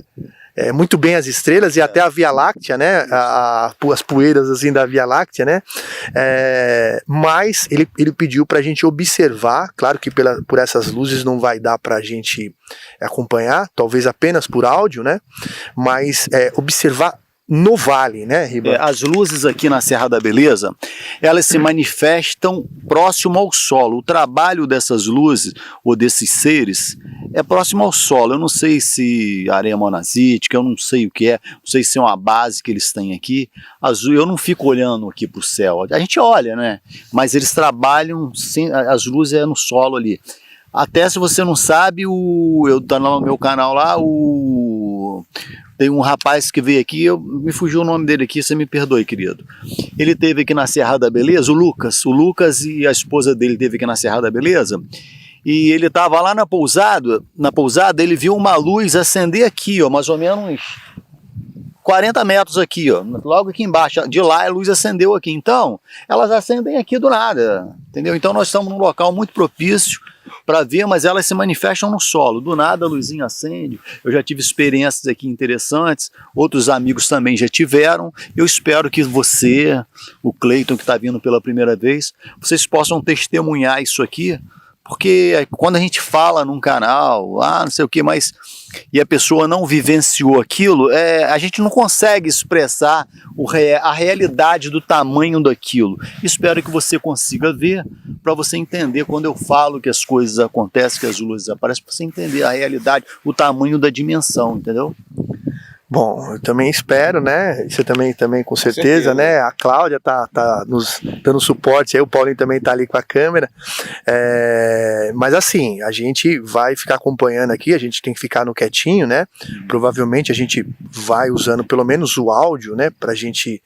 muito bem as estrelas e até a Via Láctea, né, as poeiras assim da Via Láctea, né, mas ele pediu pra gente observar, claro que por essas luzes não vai dar pra gente acompanhar, talvez apenas por áudio, né, mas observar no vale, né, Riba? As luzes aqui na Serra da Beleza, elas se manifestam próximo ao solo. O trabalho dessas luzes, ou desses seres, é próximo ao solo. Eu não sei se areia monazítica, eu não sei o que é, não sei se é uma base que eles têm aqui. Eu não fico olhando aqui para o céu. A gente olha, né? Mas eles trabalham, as luzes no solo ali. Até se você não sabe, eu tá no meu canal lá, tem um rapaz que veio aqui, me fugiu o nome dele aqui, você me perdoe, querido. Ele esteve aqui na Serra da Beleza, o Lucas e a esposa dele esteve aqui na Serra da Beleza, e ele estava lá na pousada ele viu uma luz acender aqui, ó, mais ou menos 40 metros aqui, ó, logo aqui embaixo, de lá a luz acendeu aqui, então elas acendem aqui do nada, entendeu? Então nós estamos num local muito propício para ver, mas elas se manifestam no solo, do nada a luzinha acende. Eu já tive experiências aqui interessantes, outros amigos também já tiveram. Eu espero que você, o Cleiton que está vindo pela primeira vez, vocês possam testemunhar isso aqui, Porque quando a gente fala num canal, não sei o que, mas e a pessoa não vivenciou aquilo, a gente não consegue expressar a realidade do tamanho daquilo. Espero que você consiga ver, para você entender quando eu falo que as coisas acontecem, que as luzes aparecem, para você entender a realidade, o tamanho da dimensão, entendeu? Bom, eu também espero, né? Você também com certeza, né? A Cláudia tá nos dando suporte, aí o Paulinho também tá ali com a câmera. Mas assim, a gente vai ficar acompanhando aqui, a gente tem que ficar no quietinho, né? Provavelmente a gente vai usando pelo menos o áudio, né? Pra gente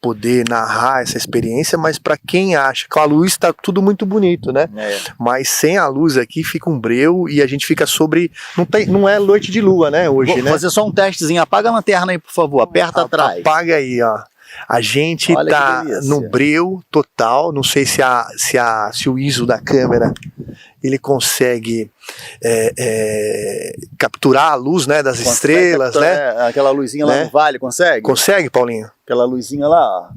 poder narrar essa experiência, mas para quem acha, com a luz tá tudo muito bonito, né? Mas sem a luz aqui fica um breu e a gente fica sobre... Não é noite de lua, né, hoje, Vou né? fazer só um testezinho, apaga a lanterna aí, por favor, aperta atrás. Apaga aí, ó. A gente tá no breu total, não sei se o ISO da câmera ele consegue capturar a luz, né, das estrelas, né? Aquela luzinha lá no vale, consegue? Consegue, Paulinho? Aquela luzinha lá, ó.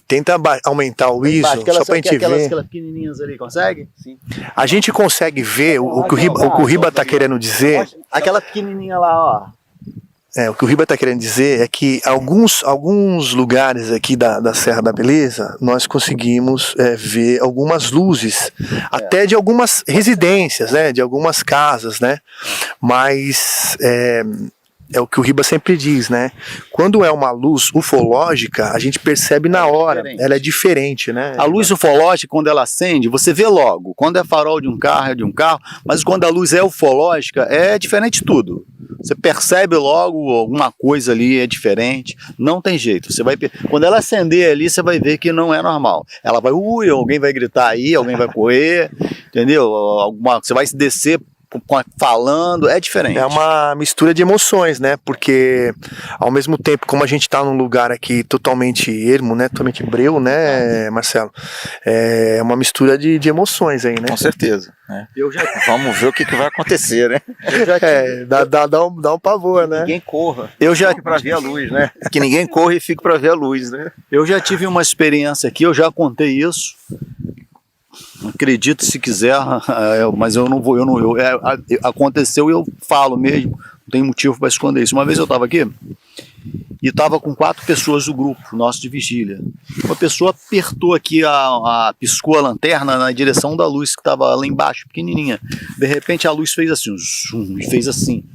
Tenta aumentar o ISO, só pra gente ver. Aquelas pequenininhas ali, consegue? Sim. A gente consegue ver o que o Riba tá querendo dizer. Aquela pequenininha lá, ó. O que o Riba está querendo dizer é que alguns lugares aqui da Serra da Beleza, nós conseguimos ver algumas luzes, até de algumas residências, né, de algumas casas, né, mas é o que o Riba sempre diz, né, quando é uma luz ufológica, a gente percebe na hora, ela é diferente, né. A luz ufológica, quando ela acende, você vê logo, quando é farol de um carro, é de um carro, mas quando a luz é ufológica, é diferente de tudo. Você percebe logo alguma coisa ali é diferente, não tem jeito. Você vai, quando ela acender ali, você vai ver que não é normal. Ela vai, alguém vai gritar aí, alguém vai correr, entendeu? Você vai se descer falando, é diferente. É uma mistura de emoções, né? Porque ao mesmo tempo, como a gente tá num lugar aqui totalmente ermo, né? Totalmente breu, né, Marcelo? É uma mistura de emoções aí, né? Com certeza. Vamos ver o que vai acontecer, né? Dá um pavor, né? Ninguém corra. Fique pra ver a luz, né? Que ninguém corra e fique pra ver a luz, né? Eu já tive uma experiência aqui, eu já contei isso. Acredite se quiser, mas eu não vou, aconteceu e eu falo mesmo, não tem motivo para esconder isso. Uma vez eu estava aqui e estava com 4 pessoas do grupo nosso de vigília. Uma pessoa apertou aqui, piscou a lanterna na direção da luz que estava lá embaixo, pequenininha. De repente a luz fez assim, e fez assim.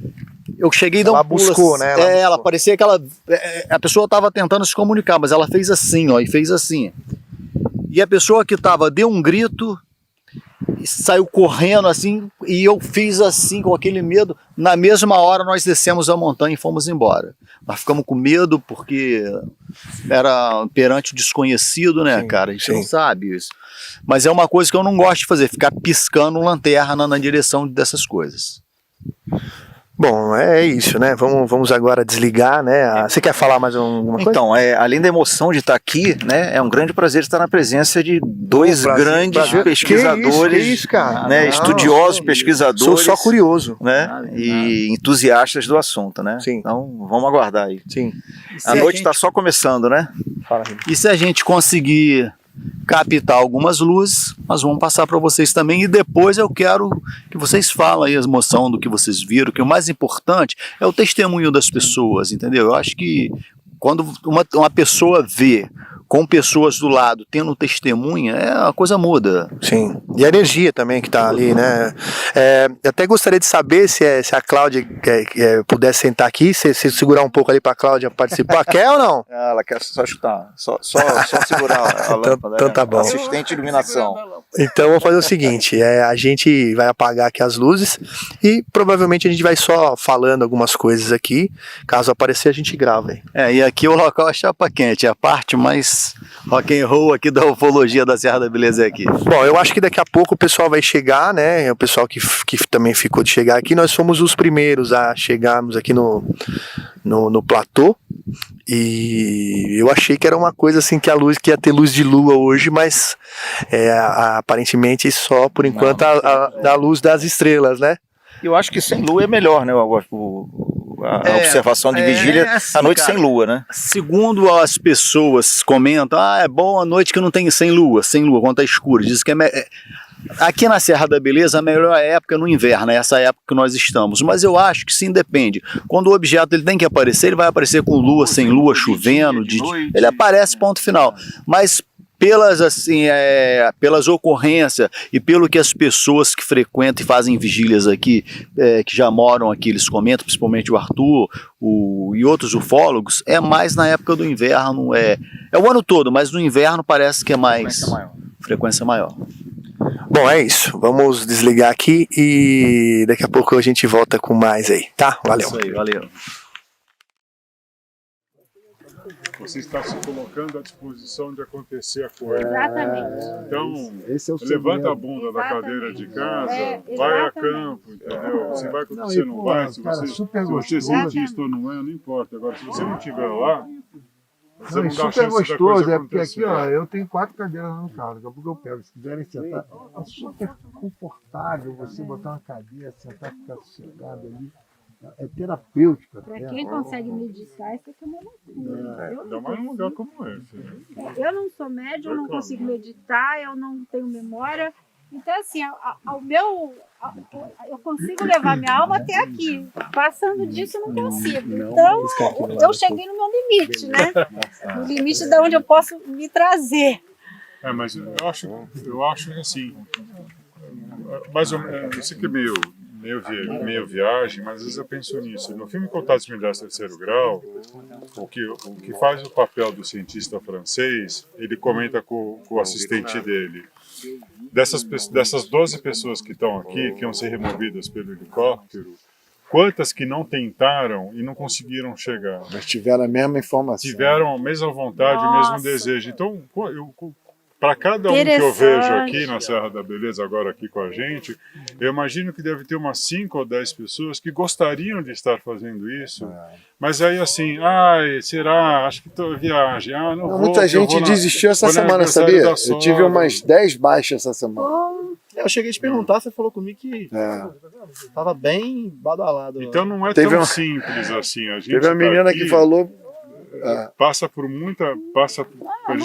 Eu cheguei e dei um pulo. Buscou, né? Ela parecia que a pessoa estava tentando se comunicar, mas ela fez assim, ó, e fez assim. E a pessoa que estava deu um grito, saiu correndo assim, e eu fiz assim com aquele medo. Na mesma hora nós descemos a montanha e fomos embora. Nós ficamos com medo porque era perante o desconhecido, né, cara? A gente não sabe isso. Mas é uma coisa que eu não gosto de fazer, ficar piscando lanterna na direção dessas coisas. Bom, é isso, né? Vamos agora desligar, né? Você quer falar mais alguma coisa? Então, além da emoção de estar aqui, né? É um grande prazer estar na presença de dois grandes pesquisadores, que isso, cara? Né? Estudiosos, pesquisadores. Sou só curioso, né? E entusiastas do assunto, né? Sim. Então, vamos aguardar aí. Sim. A noite está só começando, né? Fala, e se a gente conseguir captar algumas luzes, nós vamos passar para vocês também, e depois eu quero que vocês falem aí a emoção do que vocês viram, que o mais importante é o testemunho das pessoas, entendeu? Eu acho que quando uma pessoa vê com pessoas do lado, tendo testemunha, a coisa muda. Sim, e a energia também que tá ali, né? Até gostaria de saber se a Cláudia pudesse sentar aqui, se segurar um pouco ali pra Cláudia participar. Quer ou não? Ela quer só chutar, só segurar a lâmpada. Então tá bom. Assistente de iluminação. Então vamos fazer o seguinte, a gente vai apagar aqui as luzes e provavelmente a gente vai só falando algumas coisas aqui. Caso aparecer, a gente grava aí. E aqui o local é chapa quente, a parte mais rock and roll aqui da ufologia da Serra da Beleza é aqui. Bom, eu acho que daqui a pouco o pessoal vai chegar, né? O pessoal que também ficou de chegar aqui, nós fomos os primeiros a chegarmos aqui no platô. E eu achei que era uma coisa assim, que ia ter luz de lua hoje, mas aparentemente só por enquanto a luz das estrelas, né? Eu acho que sem lua é melhor, né? A observação de vigília assim, à noite, cara, sem lua, né? Segundo as pessoas comentam, é bom a noite que não tem sem lua, quando tá escuro. Diz que Aqui na Serra da Beleza, a melhor época é no inverno, é essa época que nós estamos. Mas eu acho que sim, depende. Quando o objeto ele tem que aparecer, ele vai aparecer com lua, sem lua, chovendo, ele aparece, ponto final. Mas pelas ocorrências e pelo que as pessoas que frequentam e fazem vigílias aqui, que já moram aqui, eles comentam, principalmente o Arthur e outros ufólogos, é mais na época do inverno, é o ano todo, mas no inverno parece que é mais frequência maior. Bom, é isso. Vamos desligar aqui e daqui a pouco a gente volta com mais aí, tá? Valeu. Isso aí, valeu. Você está se colocando à disposição de acontecer a coisa. Exatamente. Então, levanta a bunda da cadeira de casa, vai a campo, entendeu? Se vai acontecer, não vai. Se você é cientista ou não é, não importa. Agora, se você não estiver lá, você não dá super chance da coisa gostoso, porque acontecer. aqui, ó, eu tenho 4 cadeiras lá no carro, daqui a pouco eu pego. Se quiserem sentar, é super confortável você botar uma cadeira, sentar, ficar sossegado ali. É terapêutica. Para quem consegue meditar, isso aqui é uma loucura. Ainda mais num lugar como esse. Né? Eu não sou médium, eu não consigo meditar, eu não tenho memória. Então, assim, eu consigo levar minha alma até aqui. Passando disso, eu não consigo. Então, eu cheguei no meu limite, né? No limite de onde eu posso me trazer. Mas eu acho assim, mais ou menos, eu sei que é meio viagem, mas às vezes eu penso nisso. No filme Contatos Imediatos do Terceiro Grau, o que faz o papel do cientista francês, ele comenta com o assistente dele. Dessas 12 pessoas que estão aqui, que iam ser removidas pelo helicóptero, quantas que não tentaram e não conseguiram chegar? Mas tiveram a mesma informação. Tiveram a mesma vontade, o mesmo desejo. Então, para cada um que eu vejo aqui na Serra da Beleza, agora aqui com a gente, eu imagino que deve ter umas 5 ou 10 pessoas que gostariam de estar fazendo isso, mas aí assim, será? Acho que estou viagem. Não vou, muita gente desistiu essa semana, sabia? Eu tive umas 10 baixas essa semana. Eu cheguei a te perguntar, você falou comigo que estava bem badalado. Então não é tão simples assim. A gente teve uma menina que falou... Passa por muita... a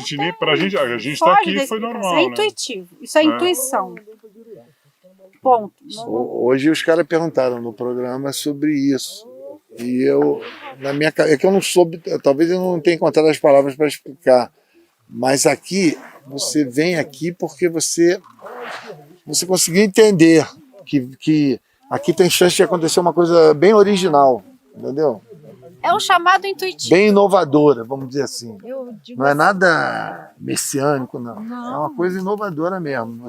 gente está aqui foi normal. Isso é intuitivo, isso é intuição. Ponto. Hoje os caras perguntaram no programa sobre isso. E eu, é que eu não soube, talvez eu não tenha encontrado as palavras para explicar. Mas aqui, você vem aqui porque você conseguiu entender que aqui tem chance de acontecer uma coisa bem original, entendeu? É um chamado intuitivo. Bem inovadora, vamos dizer assim. Não é nada messiânico, não. É uma coisa inovadora mesmo.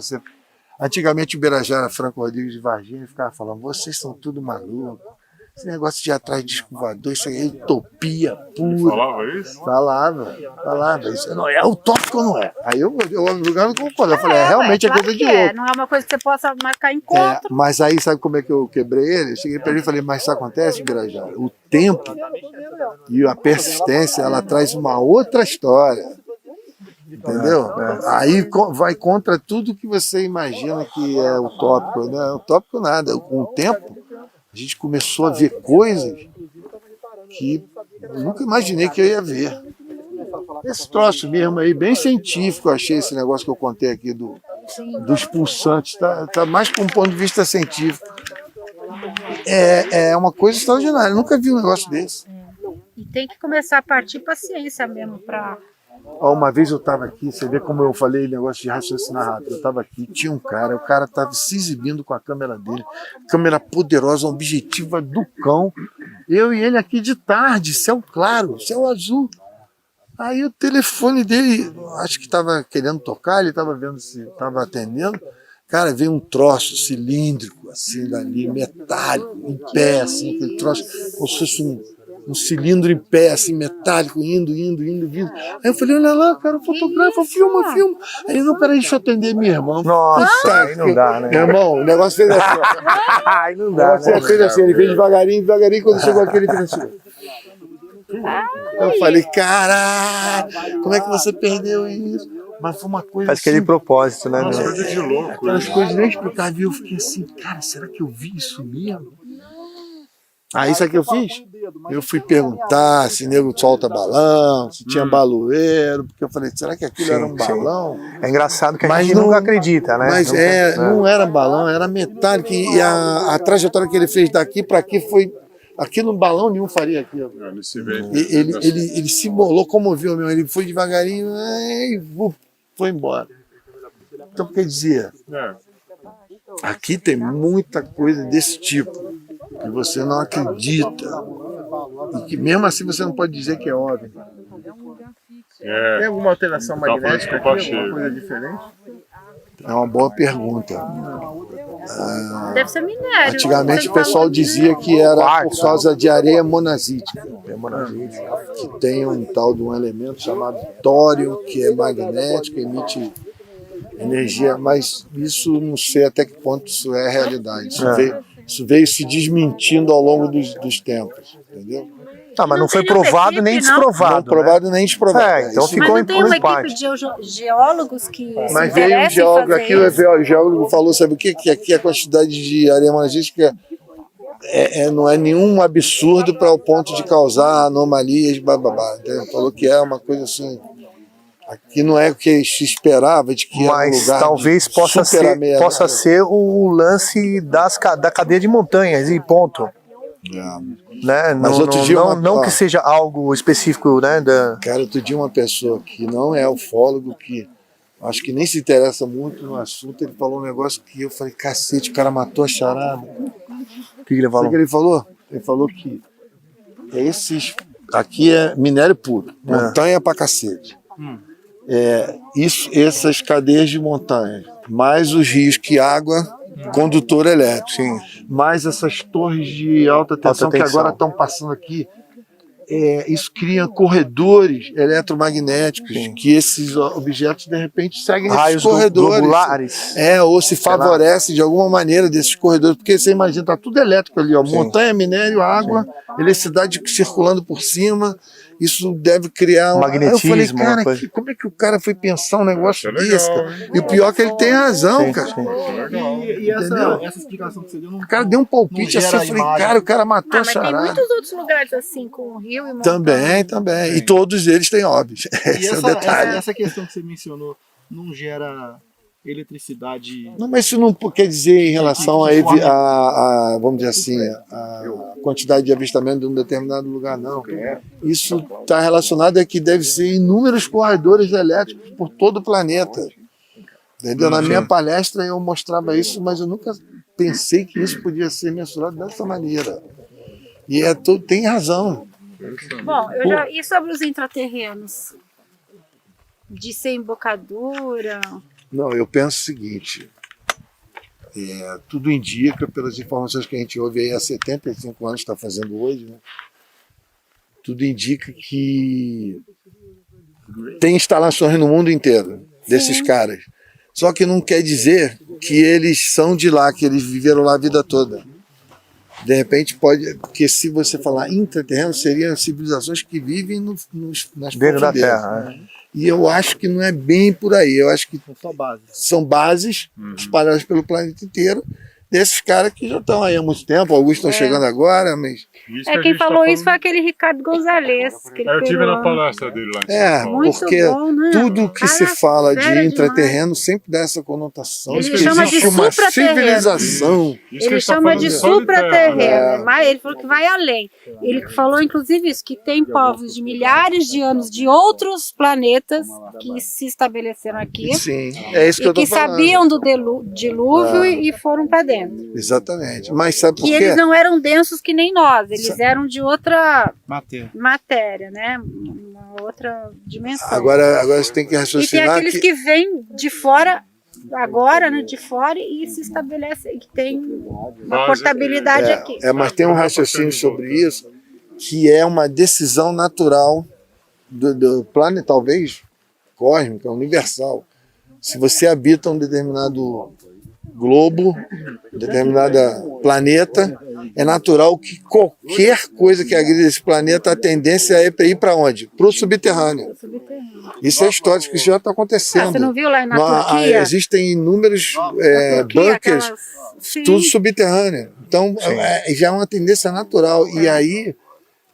Antigamente o Birajara Franco Rodrigues de Varginha ficava falando, vocês são tudo malucos. Esse negócio de ir atrás de escovador, isso aí é utopia pura. Falava isso? Falava isso. Não, é utópico ou não é? Aí eu não concordo. Eu falei, realmente é coisa de louco. Não é uma coisa que você possa marcar encontro. Mas aí, sabe como é que eu quebrei ele? Eu cheguei para ele e falei, mas isso acontece, Birajara? O tempo e a persistência, ela traz uma outra história. Entendeu? Aí vai contra tudo que você imagina que é utópico. Não é utópico nada. Com o tempo, a gente começou a ver coisas que eu nunca imaginei que eu ia ver. Esse troço mesmo aí, bem científico, eu achei esse negócio que eu contei aqui dos pulsantes, tá mais com um ponto de vista científico. É uma coisa extraordinária, eu nunca vi um negócio desse. E tem que começar a partir para a ciência mesmo, para... Uma vez eu estava aqui, você vê como eu falei negócio de raciocinar rápido. Eu estava aqui, tinha um cara, o cara estava se exibindo com a câmera dele, câmera poderosa, objetiva do cão. Eu e ele aqui de tarde, céu claro, céu azul. Aí o telefone dele, acho que estava querendo tocar, ele estava vendo se estava atendendo. Cara, veio um troço cilíndrico, assim, dali, metálico, em pé, assim, aquele troço, como se fosse um cilindro em pé, assim, metálico, indo, vindo. Aí eu falei, olha lá, cara, fotografa, filma. Aí ele, não, peraí, deixa eu atender minha irmã. Nossa, aí não dá, né? Meu irmão, o negócio fez assim. Aí não dá, né? Fez assim, ele fez devagarinho, quando chegou aqui, ele fez assim. Eu falei, caralho, como é que você perdeu isso? Mas foi uma coisa Faz aquele propósito, né? Coisa de louco. Aquelas coisas nem explicáveis. Eu fiquei assim, cara, será que eu vi isso mesmo? Aí sabe o que eu fiz? eu fui perguntar se nego solta balão, se tinha baloeiro, porque eu falei, será que aquilo era um balão? É engraçado que a Mas gente nunca acredita, né? Mas não era balão, era metálico. E a trajetória que ele fez daqui para aqui foi... Aquilo um balão nenhum faria aquilo. Ele se locomoveu mesmo, ele foi devagarinho e foi embora. Então, quer dizer, aqui tem muita coisa desse tipo, que você não acredita. E que mesmo assim você não pode dizer que é óbvio. Tem alguma alteração magnética aqui, alguma coisa diferente? É uma boa pergunta. Deve ser minério. Antigamente o pessoal dizia que era por causa de areia monazítica, que tem um tal de um elemento chamado tório, que é magnético, emite energia, mas isso não sei até que ponto isso é realidade. Isso veio se desmentindo ao longo dos tempos, entendeu? Mas não foi provado nem desprovado. Não provado nem desprovado. Então ficou mas não tem uma equipe de geólogos que Mas veio um geólogo aqui, o geólogo falou, sabe o quê? Que aqui a quantidade de areia monazítica não é nenhum absurdo para o ponto de causar anomalias, bababá. Entendeu? Falou que é uma coisa assim... Aqui não é o que se esperava de que era um lugar talvez possa ser o lance da cadeia de montanhas e ponto. Né? Mas outro dia não que seja algo específico, né? Cara, outro dia uma pessoa que não é ufólogo, que acho que nem se interessa muito no assunto, ele falou um negócio que eu falei, cacete, o cara matou a charada. O que ele falou? Sabe o que ele falou? Ele falou que aqui é minério puro, montanha pra cacete. Essas cadeias de montanha, mais os rios que água, condutor elétrico, mais essas torres de alta tensão que agora estão passando aqui, isso cria corredores eletromagnéticos, que esses objetos de repente seguem esses corredores. Globulares. Ou se favorece de alguma maneira desses corredores, porque você imagina, tá tudo elétrico ali, montanha, minério, água, eletricidade circulando por cima. Isso deve criar um magnetismo. Eu falei, cara, como é que o cara foi pensar um negócio desse, cara? E o pior é que ele tem razão, cara. E essa explicação que você deu, o cara deu um palpite assim, eu falei, cara, o cara matou a charada. Mas tem muitos outros lugares assim, com rio e montanha. Também. E todos eles têm óbbios. Esse é o detalhe. Essa questão que você mencionou não gera eletricidade... Não, mas isso não quer dizer em relação vamos dizer assim, a quantidade de avistamento de um determinado lugar, não. Isso está relacionado a que deve ser inúmeros corredores elétricos por todo o planeta. Entendeu? Na minha palestra eu mostrava isso, mas eu nunca pensei que isso podia ser mensurado dessa maneira. E tem razão. Bom, e sobre os intraterrenos? De ser embocadura... Não, eu penso o seguinte, tudo indica, pelas informações que a gente ouve aí há 75 anos, está fazendo hoje, né? Tudo indica que tem instalações no mundo inteiro desses caras. Só que não quer dizer que eles são de lá, que eles viveram lá a vida toda. De repente pode, porque se você falar intraterreno, seriam civilizações que vivem nas dentro da Terra. E eu acho que não é bem por aí. Eu acho que são bases espalhadas pelo planeta inteiro desses caras que já estão aí há muito tempo. Alguns estão chegando agora, mas... quem falou isso foi aquele Ricardo Gonzalez. Eu tive na palestra dele lá em São Paulo. Porque bom, né? tudo que se fala de intraterreno sempre dá essa conotação. Ele chama de uma supraterreno. Civilização. Ele chama de supraterreno, mas ele falou que vai além. Ele falou, inclusive, isso, que tem povos de milhares de anos de outros planetas que se estabeleceram aqui. Sim, é isso que eu tô falando. Sabiam do dilúvio e foram para dentro. Exatamente. Mas sabe por quê? Que eles não eram densos que nem nós, eles eram de outra matéria, né? Uma outra dimensão. Agora você tem que raciocinar. E tem aqueles que vêm de fora agora, né, de fora e se estabelece, que tem uma portabilidade aqui. Mas tem um raciocínio sobre isso, que é uma decisão natural do planeta, talvez cósmica, universal. Se você habita um determinado globo, um determinado planeta, é natural que qualquer coisa que agride esse planeta, a tendência é ir para onde? Para o subterrâneo. Isso é histórico, isso já está acontecendo. Você não viu lá na Turquia? Existem inúmeros bunkers, tudo subterrâneo. Então, já é uma tendência natural. E aí,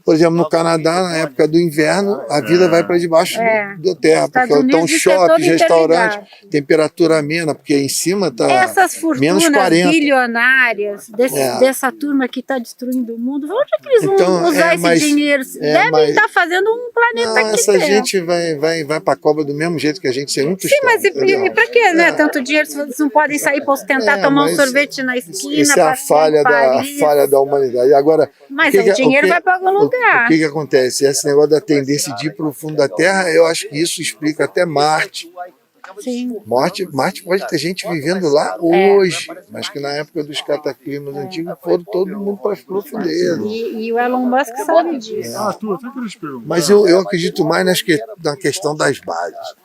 Por exemplo, no Canadá, na época do inverno, a vida vai para debaixo da terra, porque estão shoppings, restaurantes, temperatura amena, porque em cima está menos 40. Bilionárias dessa turma que está destruindo o mundo, onde é que eles vão usar esse dinheiro? Devem estar fazendo um planeta aqui essa gente vai para a cobra do mesmo jeito que a gente sem um tostão. Sim, mas e para que, né? Tanto dinheiro se vocês não podem sair para ostentar, tomar um sorvete na esquina? Isso é a falha da humanidade. Agora, mas o dinheiro vai para algum lugar. O que acontece? Esse negócio da tendência de ir para o fundo da Terra, eu acho que isso explica até Marte. Sim. Marte pode ter gente vivendo lá hoje, mas que na época dos cataclismos antigos foram todo mundo para as profundezas. E o Elon Musk sabe disso. Mas eu acredito mais na questão das bases.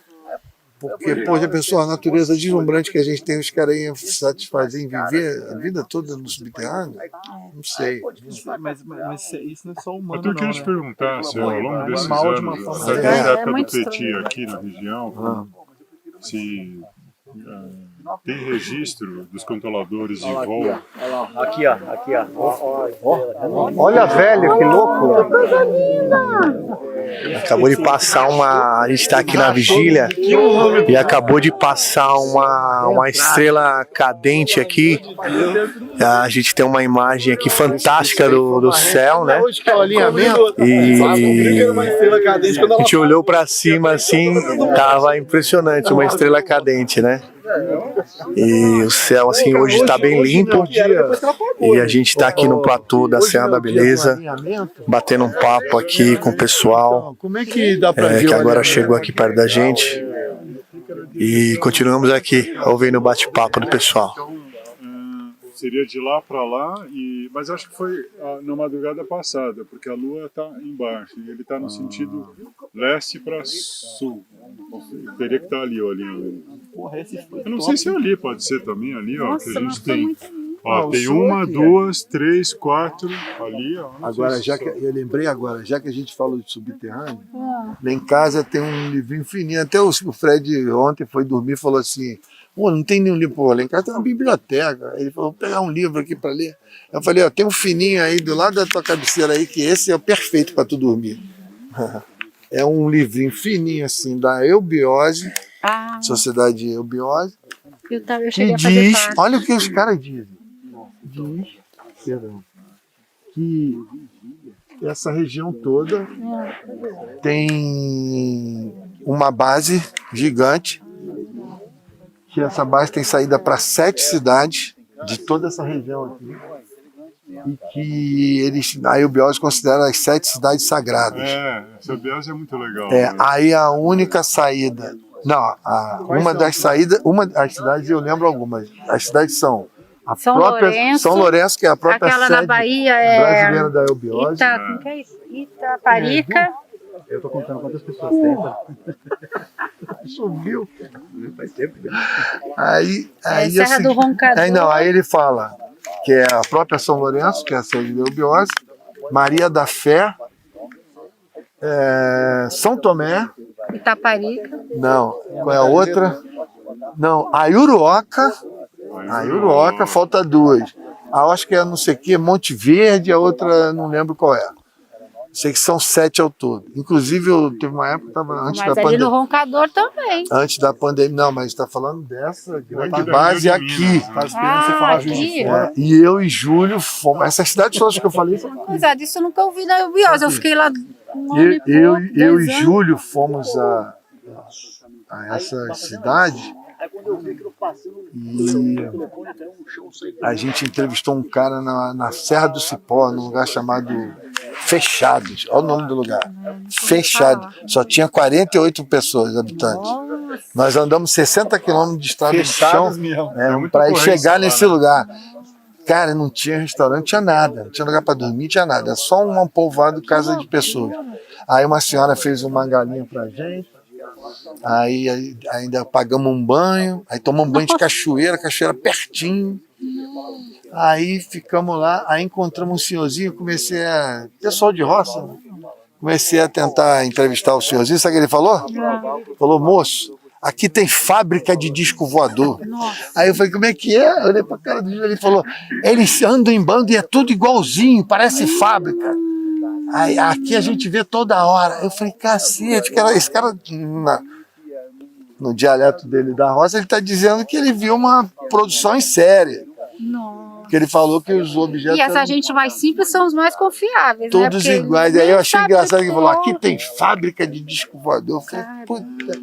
Porque, pô, já pensou, a natureza deslumbrante que a gente tem, os caras iam satisfazer em viver a vida toda no subterrâneo? Não sei. Mas isso não é só humano. Eu queria te perguntar, se ao longo desses anos, desde a época do Petit aqui na região, se tem registro dos controladores de voo. Aqui, ó. Olha, velho, que louco! Acabou de passar a gente está aqui na vigília e acabou de passar uma estrela cadente aqui. A gente tem uma imagem aqui fantástica do céu, né? E a gente olhou para cima assim, tava impressionante, uma estrela cadente, né? E o céu assim hoje está bem limpo e a gente está aqui no platô da Serra da Beleza, batendo um papo aqui com o pessoal que agora chegou aqui perto da gente e continuamos aqui ouvindo o bate-papo do pessoal. Seria de lá para lá, mas acho que foi na madrugada passada, porque a Lua está embaixo e ele está no sentido leste para sul. Teria que estar ali, ó, ali. Eu não sei se é ali, pode ser também ali, ó, que a gente tem. Ó, tem 1, 2, 3, 4 ali, ó. Agora, eu lembrei agora, já que a gente falou de subterrâneo, lá em casa tem um livrinho fininho. Até o Fred ontem foi dormir e falou assim: pô, não tem nenhum livro. Pô, lá em casa tem uma biblioteca. Ele falou: vou pegar um livro aqui para ler. Eu falei: ó, tem um fininho aí do lado da tua cabeceira aí, que esse é o perfeito para tu dormir. É um livrinho fininho assim, da Eubiose, Sociedade Eubiose. Eu cheguei a fazer parte. Olha o que os caras dizem. Que essa região toda tem uma base gigante, que essa base tem saída para 7 cidades de toda essa região aqui, e que a Eubiose considera as 7 cidades sagradas. Essa Eubiose é muito legal. Aí a única saída, uma das saídas, as cidades eu lembro algumas, as cidades são São Lourenço, que é a própria aquela sede na Bahia brasileira da Eubiose. Como que é isso? Itaparica. Eu tô contando quantas pessoas tem. Subiu. Faz tempo. Aí Serra do Roncador. Aí ele fala que é a própria São Lourenço, que é a sede da Eubiose, Maria da Fé, São Tomé. Itaparica. Não, qual é a outra? Não, Ayuruoca. Ayuruoca, falta 2. Eu acho que é não sei o que, Monte Verde, a outra não lembro qual é. Sei que são 7 ao todo. Inclusive, teve uma época que estava antes da pandemia. Mas ali no Roncador também. Antes da pandemia, não, mas está falando dessa grande base aqui. Aqui. E eu e Júlio fomos. Essas cidades todas que eu falei. Coisa disso eu nunca ouvi na Eubiose. Eu fiquei lá. Eu e Júlio fomos a essa cidade. E a gente entrevistou um cara na Serra do Cipó, num lugar chamado Fechados. Olha o nome do lugar. Fechado. Só tinha 48 pessoas, habitantes. Nós andamos 60 quilômetros de estrada de chão para chegar nesse lugar. Cara, não tinha restaurante, não tinha nada. Não tinha lugar para dormir, não tinha nada. Só um povoado, casa de pessoas. Aí uma senhora fez uma galinha pra gente. Aí ainda pagamos um banho, aí tomamos um banho de cachoeira pertinho. Aí ficamos lá, aí encontramos um senhorzinho, pessoal de roça, comecei a tentar entrevistar o senhorzinho, sabe o que ele falou? Falou: moço, aqui tem fábrica de disco voador. Aí eu falei: como é que é? Eu olhei pra cara do Júlio, ele falou: eles andam em bando e é tudo igualzinho, parece fábrica. Aí, aqui a gente vê toda hora. Eu falei, cacete, esse cara, no dialeto dele da roça, ele está dizendo que ele viu uma produção em série. Nossa. Porque ele falou que os objetos... E essa gente mais simples são os mais confiáveis, todos né? iguais. Aí eu achei engraçado que ele falou, aqui tem fábrica de disco voador. Eu falei, puta...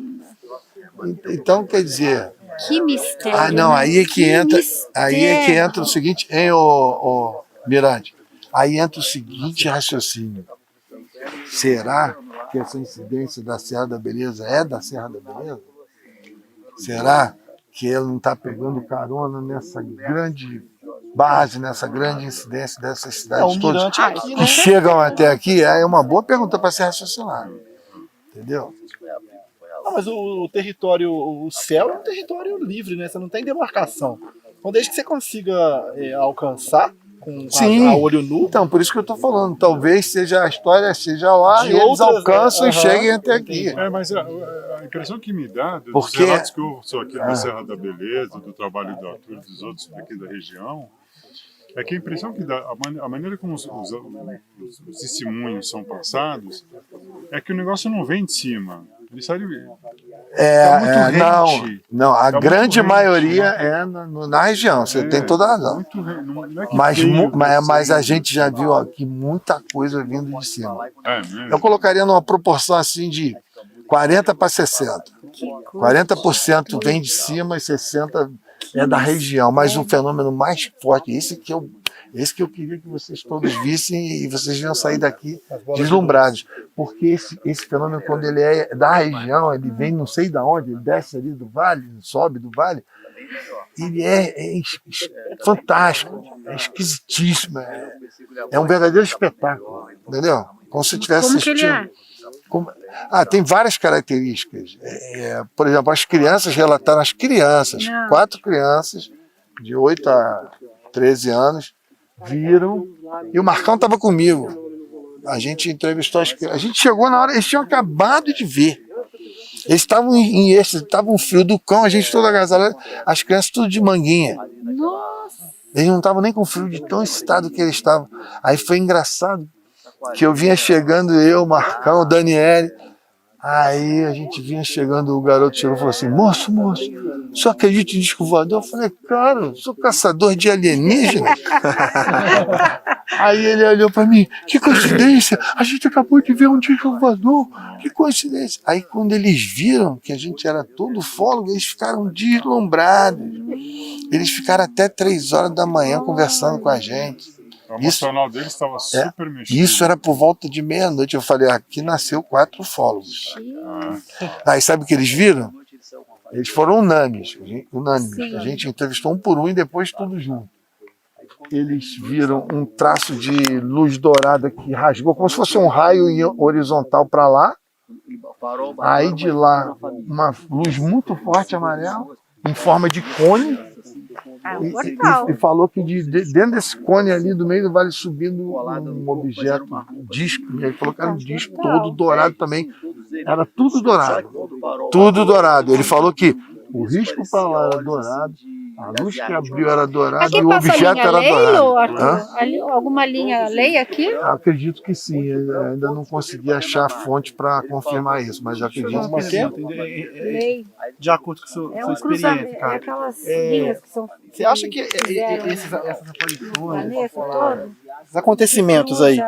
Então, quer dizer... Que mistério. Ah, não, aí é que entra... Aí é que entra o seguinte, hein, ô Mirante? Aí entra o seguinte raciocínio. Será que essa incidência da Serra da Beleza é da Serra da Beleza? Será que ele não está pegando carona nessa grande base, nessa grande incidência dessas cidades todas aqui, que chegam até aqui? É uma boa pergunta para ser raciocinada. Entendeu? Mas o território, o céu é um território livre, né? Você não tem demarcação. Então, desde que você consiga alcançar com a olho nu. Então, por isso que eu estou falando. Talvez a história seja lá e eles alcançam e cheguem até aqui. Mas a impressão que me dá dos relatos que eu sou aqui na Serra da Beleza, do trabalho do Arthur e dos outros aqui da região, é que a impressão que dá, a maneira como os testemunhos são passados, é que o negócio não vem de cima. Ele sai de... Não, a grande maioria é na região, você tem toda a razão. Mas a gente já viu aqui muita coisa vindo de cima. Eu colocaria numa proporção assim de 40 para 60. 40% vem de cima e 60% é da região. Mas um fenômeno mais forte, esse que eu queria que vocês todos vissem e vocês iam sair daqui deslumbrados. Porque esse fenômeno, quando ele é da região, ele vem não sei de onde, ele desce ali do vale, sobe do vale, ele é fantástico, é esquisitíssimo, é um verdadeiro espetáculo, entendeu? Como se tivesse assistindo. Tem várias características. Por exemplo, as crianças relataram, 4 crianças de 8 a 13 anos, viram, e o Marcão estava comigo. A gente entrevistou as crianças. A gente chegou na hora, eles tinham acabado de ver. Eles estavam em êxtase, estavam um frio do cão, a gente toda agasalhada, as crianças tudo de manguinha. Nossa. Eles não estavam nem com frio de tão excitado que eles estavam. Aí foi engraçado que eu vinha chegando, eu, Marcão, o Daniele. Aí a gente vinha chegando, o garoto chegou e falou assim, moço, só acredita em disco voador? Eu falei, cara, eu sou caçador de alienígenas. Aí ele olhou para mim, que coincidência, a gente acabou de ver um disco voador, que coincidência. Aí quando eles viram que a gente era todo ufólogo, eles ficaram deslumbrados. Eles ficaram até 3 horas da manhã conversando com a gente. O emocional deles estava super mexido. Isso era por volta de meia-noite. Eu falei, aqui nasceu 4 ufólogos. Aí sabe o que eles viram? Eles foram unânimes. A gente entrevistou um por um e depois tudo junto. Eles viram um traço de luz dourada que rasgou, como se fosse um raio horizontal para lá. Aí de lá, uma luz muito forte amarela, em forma de cone. E falou que dentro desse cone ali do meio do vale subindo um objeto, um disco, e aí falou que era um disco todo dourado também, era tudo dourado, ele falou que o risco para lá era dourado, a luz que abriu era dourada e o objeto era dourado. Alguma linha lei aqui? Acredito que sim, eu ainda não consegui achar fonte para confirmar isso, mas acredito que sim. De acordo com sua experiência, cara. Aquelas linhas que são... Você acha que essas aparições, esses acontecimentos aí,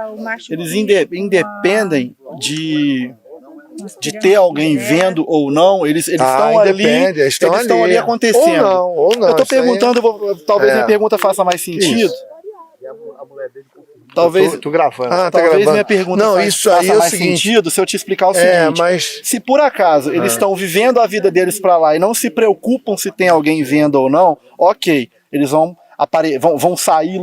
eles independem de ter alguém vendo ou não? Eles estão ali, eles estão ali acontecendo. Ou não. Eu tô perguntando, talvez minha pergunta faça mais sentido. Talvez, tô gravando. Talvez minha pergunta faça mais sentido se eu te explicar o seguinte. Se por acaso eles estão vivendo a vida deles para lá e não se preocupam se tem alguém vendo ou não, ok, eles vão sair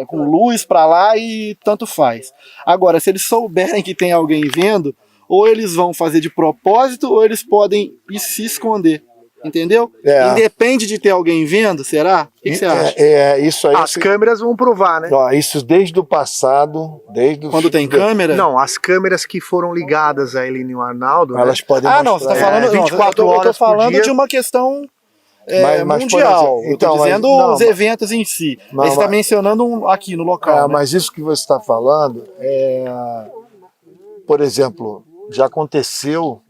com luz para lá e tanto faz. Agora, se eles souberem que tem alguém vendo, ou eles vão fazer de propósito ou eles podem se esconder. Entendeu? Independe de ter alguém vendo, será? O que você acha? Isso aí. As câmeras vão provar, né? Isso desde o passado, Quando tem câmera? Não, as câmeras que foram ligadas a Eline e o Arnaldo, elas podem mostrar. Não, você tá falando 24 horas eu tô falando por dia. de uma questão mundial. Mas, eu tô dizendo os eventos em si. Você está mencionando aqui no local. Né? Mas isso que você está falando por exemplo, já aconteceu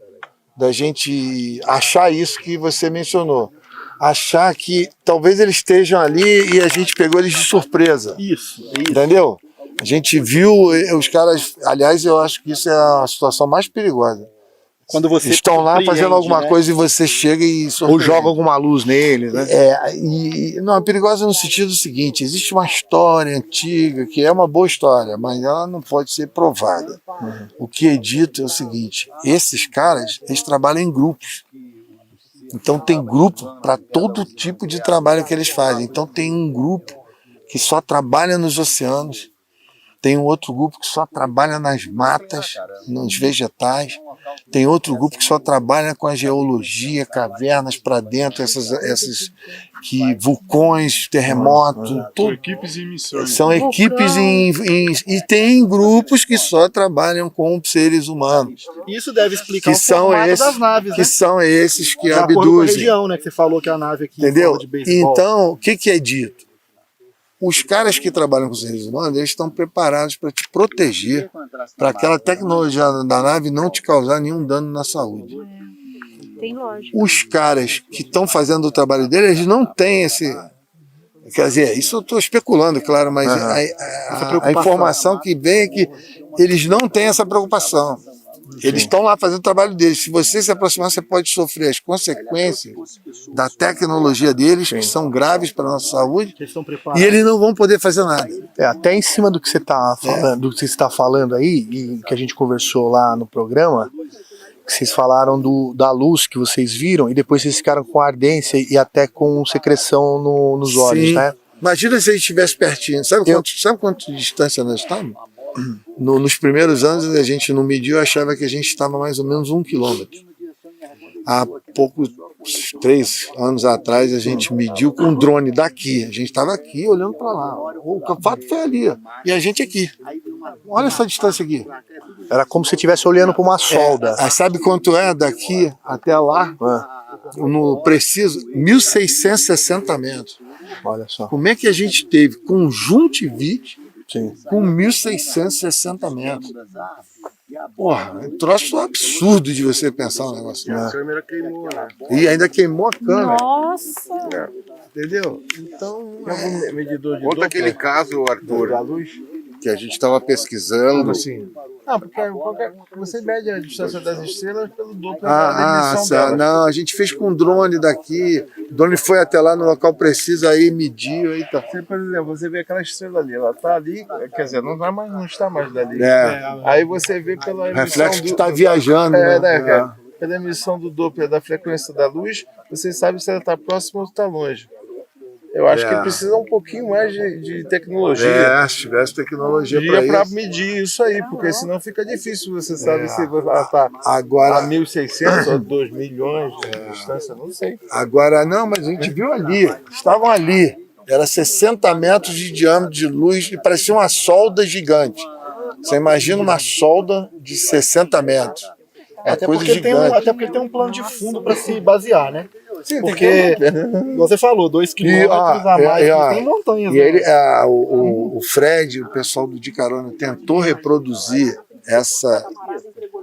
da gente achar isso que você mencionou. Achar que talvez eles estejam ali e a gente pegou eles de surpresa. Isso. Entendeu? A gente viu os caras... Aliás, eu acho que isso é a situação mais perigosa. Quando você estão lá fazendo alguma coisa e você chega e ou joga alguma luz neles, né? Não, é perigosa no sentido seguinte: existe uma história antiga que é uma boa história, mas ela não pode ser provada. O que é dito é o seguinte: esses caras, eles trabalham em grupos. Então tem grupo para todo tipo de trabalho que eles fazem. Então tem um grupo que só trabalha nos oceanos, tem um outro grupo que só trabalha nas matas, nos vegetais, tem outro grupo que só trabalha com a geologia, cavernas para dentro, essas vulcões, terremotos, São equipes em missões. São equipes e tem grupos que só trabalham com seres humanos. Isso deve explicar o formato das naves, que são esses que abduzem. De acordo com a região, né, que você falou que a nave aqui entendeu? De beisebol. Então, o que é dito? Os caras que trabalham com seres humanos, eles estão preparados para te proteger, para aquela tecnologia da nave não te causar nenhum dano na saúde. Tem lógica. Os caras que estão fazendo o trabalho deles, eles não têm esse... Quer dizer, isso eu estou especulando, claro, mas a informação que vem é que eles não têm essa preocupação. Eles estão lá fazendo o trabalho deles. Se você se aproximar, você pode sofrer as consequências da tecnologia deles, que são graves para a nossa saúde, e eles não vão poder fazer nada. Até em cima do que você está falando, do que você está falando aí, e que a gente conversou lá no programa, que vocês falaram da luz que vocês viram, e depois vocês ficaram com ardência e até com secreção nos olhos, né? Imagina se a gente estivesse pertinho. Sabe quanto de distância nós estamos? Nos primeiros anos a gente não mediu, achava que a gente estava mais ou menos 1 quilômetro. Há 3 anos atrás a gente mediu com um drone daqui. A gente estava aqui olhando para lá. O fato foi ali. E a gente aqui. Olha essa distância aqui. Era como se estivesse olhando para uma solda. Sabe quanto é daqui até lá? No preciso, 1.660 metros. Olha só. Como é que a gente teve conjuntivite com 1.660 metros? Porra, é um troço absurdo de você pensar um negócio. A câmera queimou, né? E ainda queimou a câmera. Nossa! Entendeu? Então, medidor de conta aquele caso, Arthur, da luz, que a gente estava pesquisando. Assim. Não, porque você mede a distância das estrelas pelo Doppler da emissão delas. Não, a gente fez com um drone daqui. O drone foi até lá no local preciso, aí mediu, aí tá. Por exemplo, você vê aquela estrela ali, ela tá ali, quer dizer, não está mais dali. Aí você vê pela emissão reflexo que está viajando, né? Pela emissão do Doppler da frequência da luz, você sabe se ela está próxima ou está longe. Eu acho que precisa um pouquinho mais de tecnologia. Se tivesse tecnologia para medir isso aí, porque senão fica difícil, você sabe se ela está a 1.600 ou 2 milhões de distância, não sei. Agora não, mas a gente viu ali, estavam ali. Era 60 metros de diâmetro de luz e parecia uma solda gigante. Você imagina uma solda de 60 metros. Até porque tem um plano de fundo para se basear, né? Sim, porque, você falou, 2 quilômetros a mais, tem montanhas. E ele, o Fred, o pessoal do De Carona, tentou reproduzir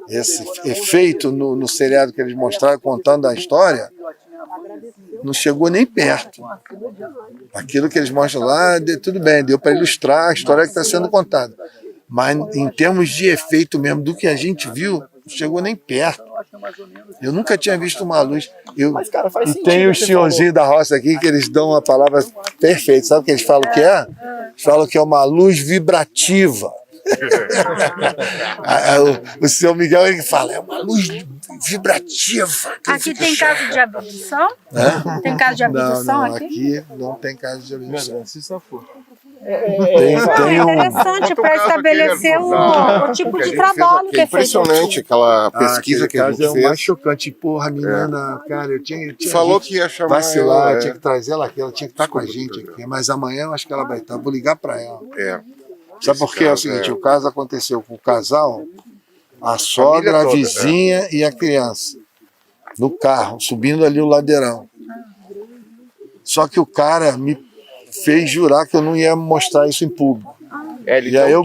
esse efeito no seriado que eles mostraram, contando a história, não chegou nem perto. Aquilo que eles mostram lá, tudo bem, deu para ilustrar a história que está sendo contada. Mas em termos de efeito mesmo, do que a gente viu, não chegou nem perto. Eu nunca tinha visto uma luz. Mas, cara, faz sentido. E tem os senhorzinhos da roça aqui que eles dão uma palavra perfeita. Sabe o que eles falam que é? Eles falam que é uma luz vibrativa. O senhor Miguel ele fala, é uma luz vibrativa. Aqui tem caso de abdução? Tem caso de abdução aqui? Não tem caso de abdução. É interessante para estabelecer o tipo de trabalho que é feito. Impressionante aquela pesquisa que a gente fez. É o mais chocante. Porra, a menina, cara, eu tinha falou que ia chamar vacilar, ela, tinha que trazer ela aqui, ela tinha que estar com a gente aqui. Mas amanhã eu acho que ela vai estar. Vou ligar para ela. Sabe por quê? É o seguinte, o caso aconteceu com o casal, a sogra, a vizinha e a criança, no carro, subindo ali o ladeirão. Só que o cara me fez jurar que eu não ia mostrar isso em público. E aí eu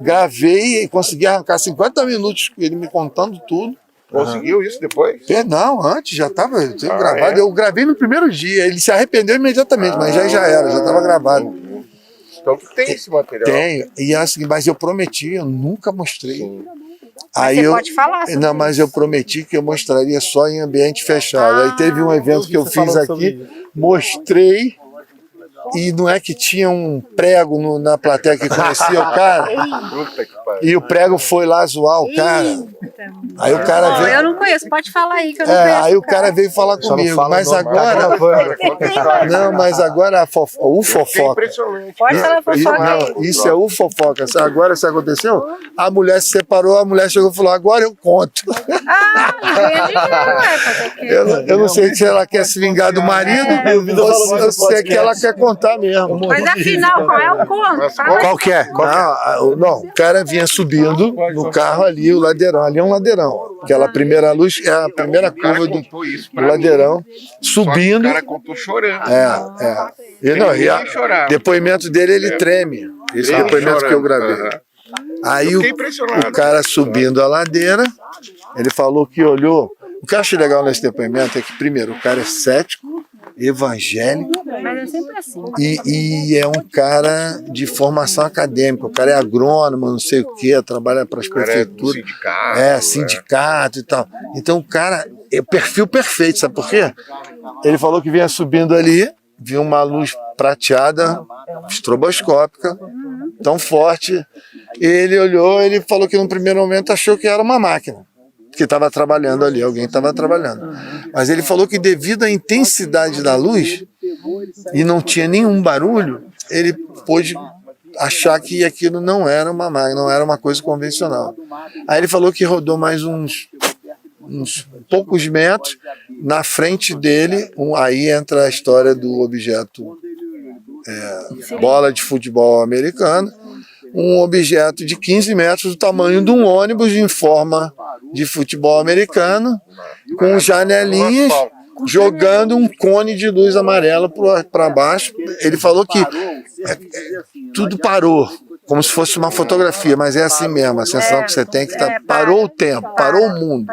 gravei e consegui arrancar 50 minutos com ele me contando tudo. Conseguiu isso depois? Não, antes já estava gravado. Eu gravei no primeiro dia. Ele se arrependeu imediatamente, mas já era, já estava gravado. Então tu tem esse material? Tenho. E assim, mas eu prometi, eu nunca mostrei. Mas você pode falar sobre Não, mas eu prometi que eu mostraria só em ambiente fechado. Aí teve um evento que eu fiz aqui, mostrei. E não é que tinha um prego na plateia que conhecia o cara? E o prego foi lá zoar o cara. Aí o cara veio... Eu não conheço, pode falar aí que eu não conheço. Aí o cara veio falar comigo, mas agora... Não, mas agora o fofoca. Pode falar fofoca aí. Não, isso é o fofoca. Agora isso aconteceu, a mulher se separou, a mulher chegou e falou, agora eu conto. Eu não sei se ela quer se vingar do marido ou se é que ela quer contar mesmo. Mas afinal, qual é o conto? Qual que é? Não, o cara vinha subindo no carro ali, o ladeirão. Ali é um ladeirão. Aquela primeira luz é a primeira curva do ladeirão. Subindo. O cara contou chorando. Depoimento dele, ele treme. Esse é o depoimento que eu gravei. Aí o cara subindo a ladeira, ele falou que olhou. O que eu acho legal nesse depoimento é que, primeiro, o cara é cético, evangélico. Mas é sempre assim. E é um cara de formação acadêmica. O cara é agrônomo, não sei o quê, trabalha para as prefeituras. Sindicato e tal. Então o cara é o perfil perfeito, sabe por quê? Ele falou que vinha subindo ali, viu uma luz prateada, estroboscópica, tão forte. Ele olhou, ele falou que no primeiro momento achou que era uma máquina que estava trabalhando ali, alguém estava trabalhando. Mas ele falou que devido à intensidade da luz e não tinha nenhum barulho, ele pôde achar que aquilo não era uma máquina, não era uma coisa convencional. Aí ele falou que rodou mais uns poucos metros, na frente dele, aí entra a história do objeto bola de futebol americano, um objeto de 15 metros do tamanho de um ônibus em forma de futebol americano, com janelinhas, jogando um cone de luz amarela para baixo. Ele falou que tudo parou, como se fosse uma fotografia, mas é assim mesmo, a sensação que você tem que parou o tempo, parou o mundo.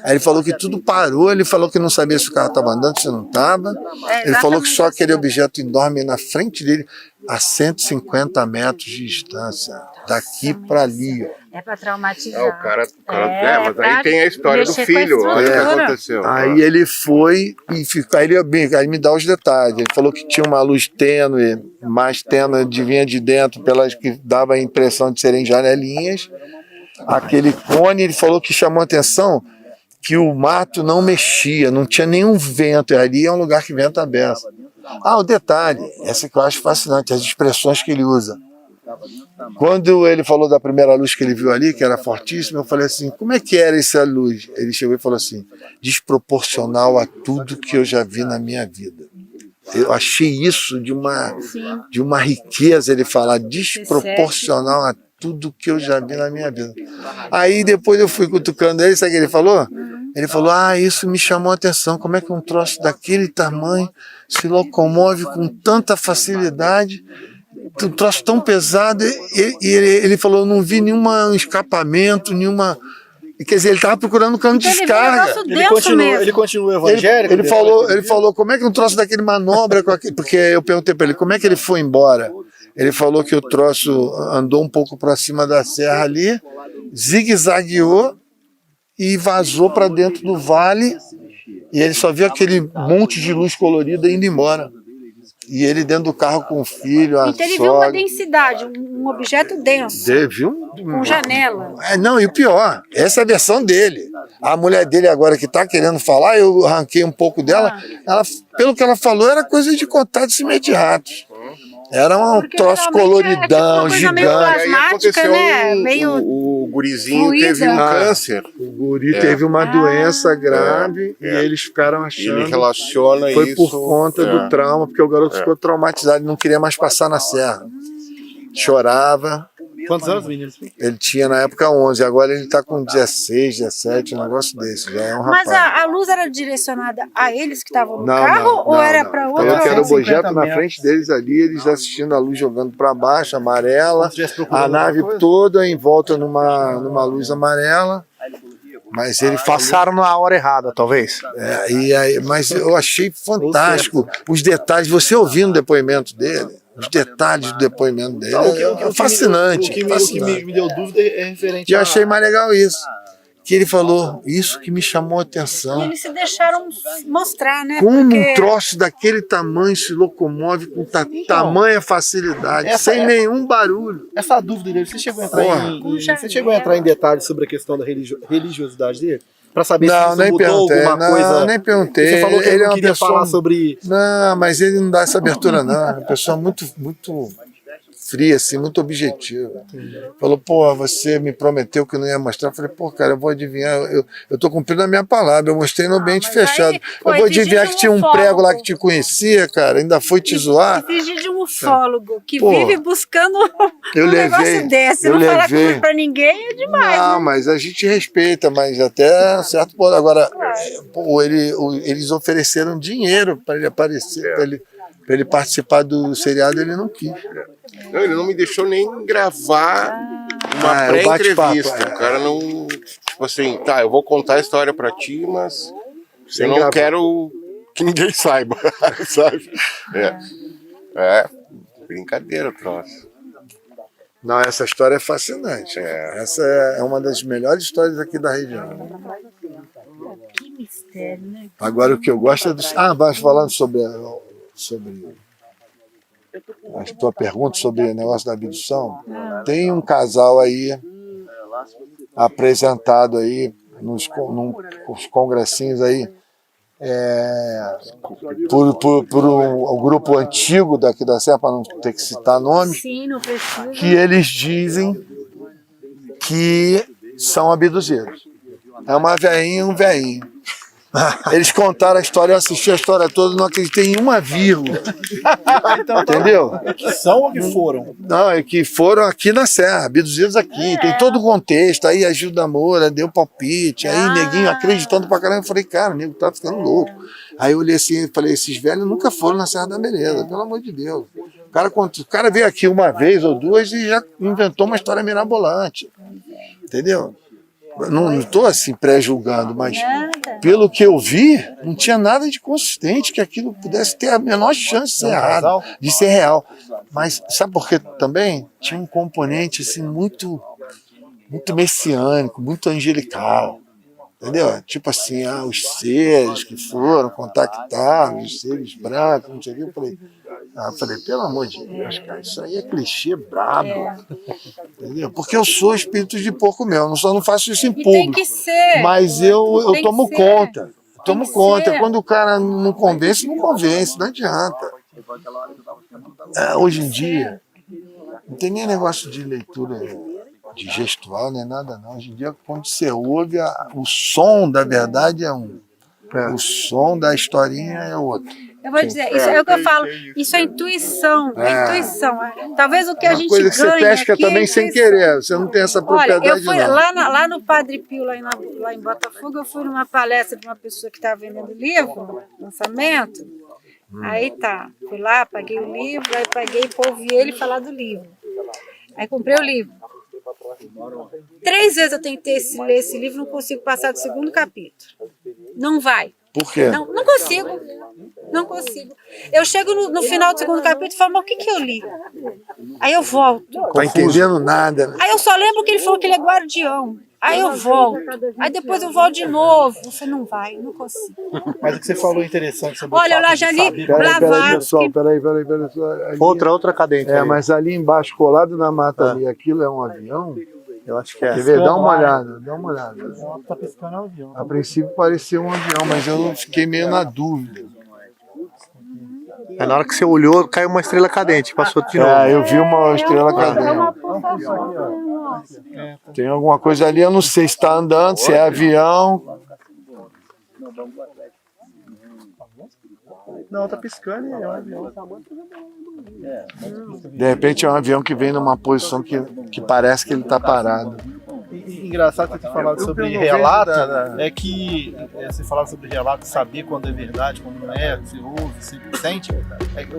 Aí ele falou que tudo parou, ele falou que não sabia se o carro estava andando, se não estava. Ele falou que só aquele objeto enorme na frente dele, a 150 metros de distância, daqui para ali, ó. É para traumatizar. Mas aí tem a história do filho, olha o que aconteceu. Aí ele foi e ficou, aí me dá os detalhes. Ele falou que tinha uma luz tênue, mais tênue, vinha de dentro, pelas que dava a impressão de serem janelinhas. Aquele cone, ele falou que chamou a atenção que o mato não mexia, não tinha nenhum vento, e ali é um lugar que venta a beça. O detalhe, essa que eu acho fascinante, as expressões que ele usa. Quando ele falou da primeira luz que ele viu ali, que era fortíssima, eu falei assim, como é que era essa luz? Ele chegou e falou assim, desproporcional a tudo que eu já vi na minha vida. Eu achei isso de uma riqueza, ele falar desproporcional a tudo que eu já vi na minha vida. Aí depois eu fui cutucando ele, sabe o que ele falou? Ele falou, isso me chamou a atenção, como é que um troço daquele tamanho se locomove com tanta facilidade, um troço tão pesado, e ele falou, eu não vi nenhum escapamento, nenhuma... Quer dizer, ele estava procurando um cano de descarga. Ele continua evangélico? Ele falou, como é que um troço daquele manobra com aquele... Porque eu perguntei para ele, como é que ele foi embora? Ele falou que o troço andou um pouco para cima da serra ali, zigue-zagueou e vazou para dentro do vale, e ele só viu aquele monte de luz colorida indo embora. E ele dentro do carro com o filho, a Então ele viu uma densidade, um objeto denso. Com janela. Não, e o pior, essa é a versão dele. A mulher dele agora que está querendo falar, eu arranquei um pouco dela, pelo que ela falou, era coisa de contatos imediatos. Era um troço coloridão, gigante. Meio plasmática, né? O gurizinho teve um câncer. O guri teve uma doença grave e eles ficaram achando. Ele relaciona foi isso. Foi por conta do trauma, porque o garoto ficou traumatizado e não queria mais passar na serra. Chorava. Quantos anos, menino? Ele tinha na época 11, agora ele tá com 16, 17, um negócio desse. Já é um rapaz. Mas a luz era direcionada a eles que estavam no carro ou era para outro? Eu quero o projeto na frente deles ali, eles assistindo a luz jogando para baixo, amarela, a nave toda em volta numa luz amarela. Mas ele passaram na hora errada, talvez. Mas eu achei fantástico os detalhes. Você ouvindo o depoimento dele, os detalhes do depoimento dele, é fascinante. O que me deu dúvida é referente eu achei mais legal isso. Que ele falou, isso que me chamou a atenção. E eles se deixaram mostrar, né? Como um troço daquele tamanho se locomove com tamanha facilidade, sem nenhum barulho. Essa dúvida dele, você chegou a entrar em detalhes sobre a questão da religiosidade dele? Para saber se isso mudou alguma coisa? Não, nem perguntei. Você falou que ele não queria falar sobre... Não, mas ele não dá essa abertura, não. É uma pessoa muito fria, assim, muito objetiva. Falou, pô, você me prometeu que não ia mostrar. Eu falei, pô, cara, eu vou adivinhar, eu tô cumprindo a minha palavra, eu mostrei no ambiente fechado. Eu vou adivinhar que tinha um prego lá que te conhecia, cara, ainda foi te zoar. Exige de um ufólogo que vive buscando um negócio desse. Não falar pra ninguém é demais. Não, mas a gente respeita, mas até certo ponto. Agora, eles ofereceram dinheiro para ele aparecer, para ele participar do seriado, ele não quis. Não, ele não me deixou nem gravar uma pré-entrevista. O cara não... Tipo assim, tá, eu vou contar a história pra ti, mas eu não quero que ninguém saiba, sabe? Brincadeira, troço. Não, essa história é fascinante. Essa é uma das melhores histórias aqui da região. Que mistério, né? Agora, o que eu gosto é dos... mas falando sobre a tua pergunta sobre o negócio da abdução, tem um casal aí apresentado aí nos congressinhos aí por um grupo antigo daqui da Serra, para não ter que citar nome. Sim, não precisa. Que eles dizem que são abduzidos. É uma velhinha e um velhinho. Eles contaram a história, eu assisti a história toda, não acreditei em uma vírgula. Entendeu? Que são ou que foram? Não, é que foram aqui na Serra, abduzidos aqui. Tem todo o contexto. Aí a Gilda Moura deu palpite. Aí neguinho acreditando pra caramba. Eu falei, cara, o nego tá ficando louco. Aí eu olhei assim e falei, esses velhos nunca foram na Serra da Beleza, pelo amor de Deus. O cara veio aqui uma vez ou duas e já inventou uma história mirabolante. Entendeu? Não estou assim pré-julgando, mas pelo que eu vi, não tinha nada de consistente que aquilo pudesse ter a menor chance de ser errado, de ser real. Mas sabe por quê também? Tinha um componente assim, muito messiânico, muito angelical. Entendeu? Tipo assim, os seres que foram contactados, os seres brancos, não sei o que. Eu falei, pelo amor de Deus, cara, isso aí é clichê brabo. Entendeu? Porque eu sou espírito de porco mesmo, eu só não faço isso em público. Tem que ser. Mas eu tomo conta. Tomo conta. Quando o cara não convence, não adianta. Hoje em dia, não tem nem negócio de leitura de gestual, nem nada não. Hoje em dia, quando você ouve, o som da verdade é um. O som da historinha é outro. Eu vou dizer, isso é o que eu falo, isso é intuição, intuição. Talvez o que a gente ganha... Uma coisa que você pesca também sem querer, você não tem essa propriedade. Olha, eu fui lá no Padre Pio, lá em Botafogo, eu fui numa palestra de uma pessoa que estava vendendo livro, lançamento, aí fui lá, paguei o livro, aí paguei para ouvir ele falar do livro. Aí comprei o livro. 3 vezes eu tentei ler esse livro, não consigo passar do 2º capítulo. Não vai. Por quê? Não consigo. Não consigo. Eu chego no final do 2º capítulo e falo, mas o que eu li? Aí eu volto. Tá entendendo nada. Né? Aí eu só lembro que ele falou que ele é guardião. Aí eu volto. Aí depois eu volto de novo. Você não vai, não consigo. Mas o que você falou é interessante sobre Olha, eu lá já li Blavatsky. Peraí. Outra cadente. Mas ali embaixo, colado na mata ali, aquilo é um avião? Eu acho que é. Quer ver? Dá uma olhada. Tá pescando um avião. A princípio parecia um avião, mas eu fiquei meio na dúvida. Na hora que você olhou, caiu uma estrela cadente, passou de novo. Eu vi uma estrela cadente. Tem alguma coisa ali, eu não sei se está andando, se é avião. Não, tá piscando e é um avião. De repente é um avião que vem numa posição que parece que ele tá parado. Engraçado você ter falado sobre relato, é que você falava sobre relato, saber quando é verdade, quando não é, se ouve, se sente.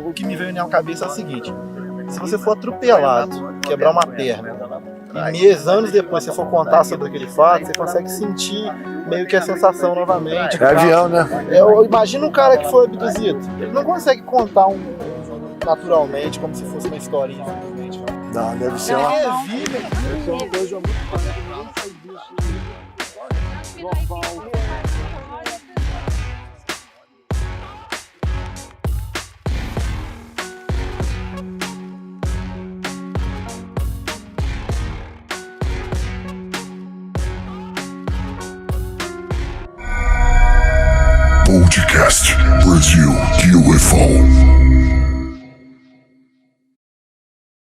O que me veio na cabeça é o seguinte: se você for atropelado, quebrar uma perna, e anos depois você for contar sobre aquele fato, você consegue sentir meio que a sensação novamente. É avião, né? Imagina um cara que foi abduzido. Ele não consegue contar naturalmente, como se fosse uma historinha, simplesmente. Não, deve ser uma... Deve ser uma coisa muito... Podcast Brasil UFO.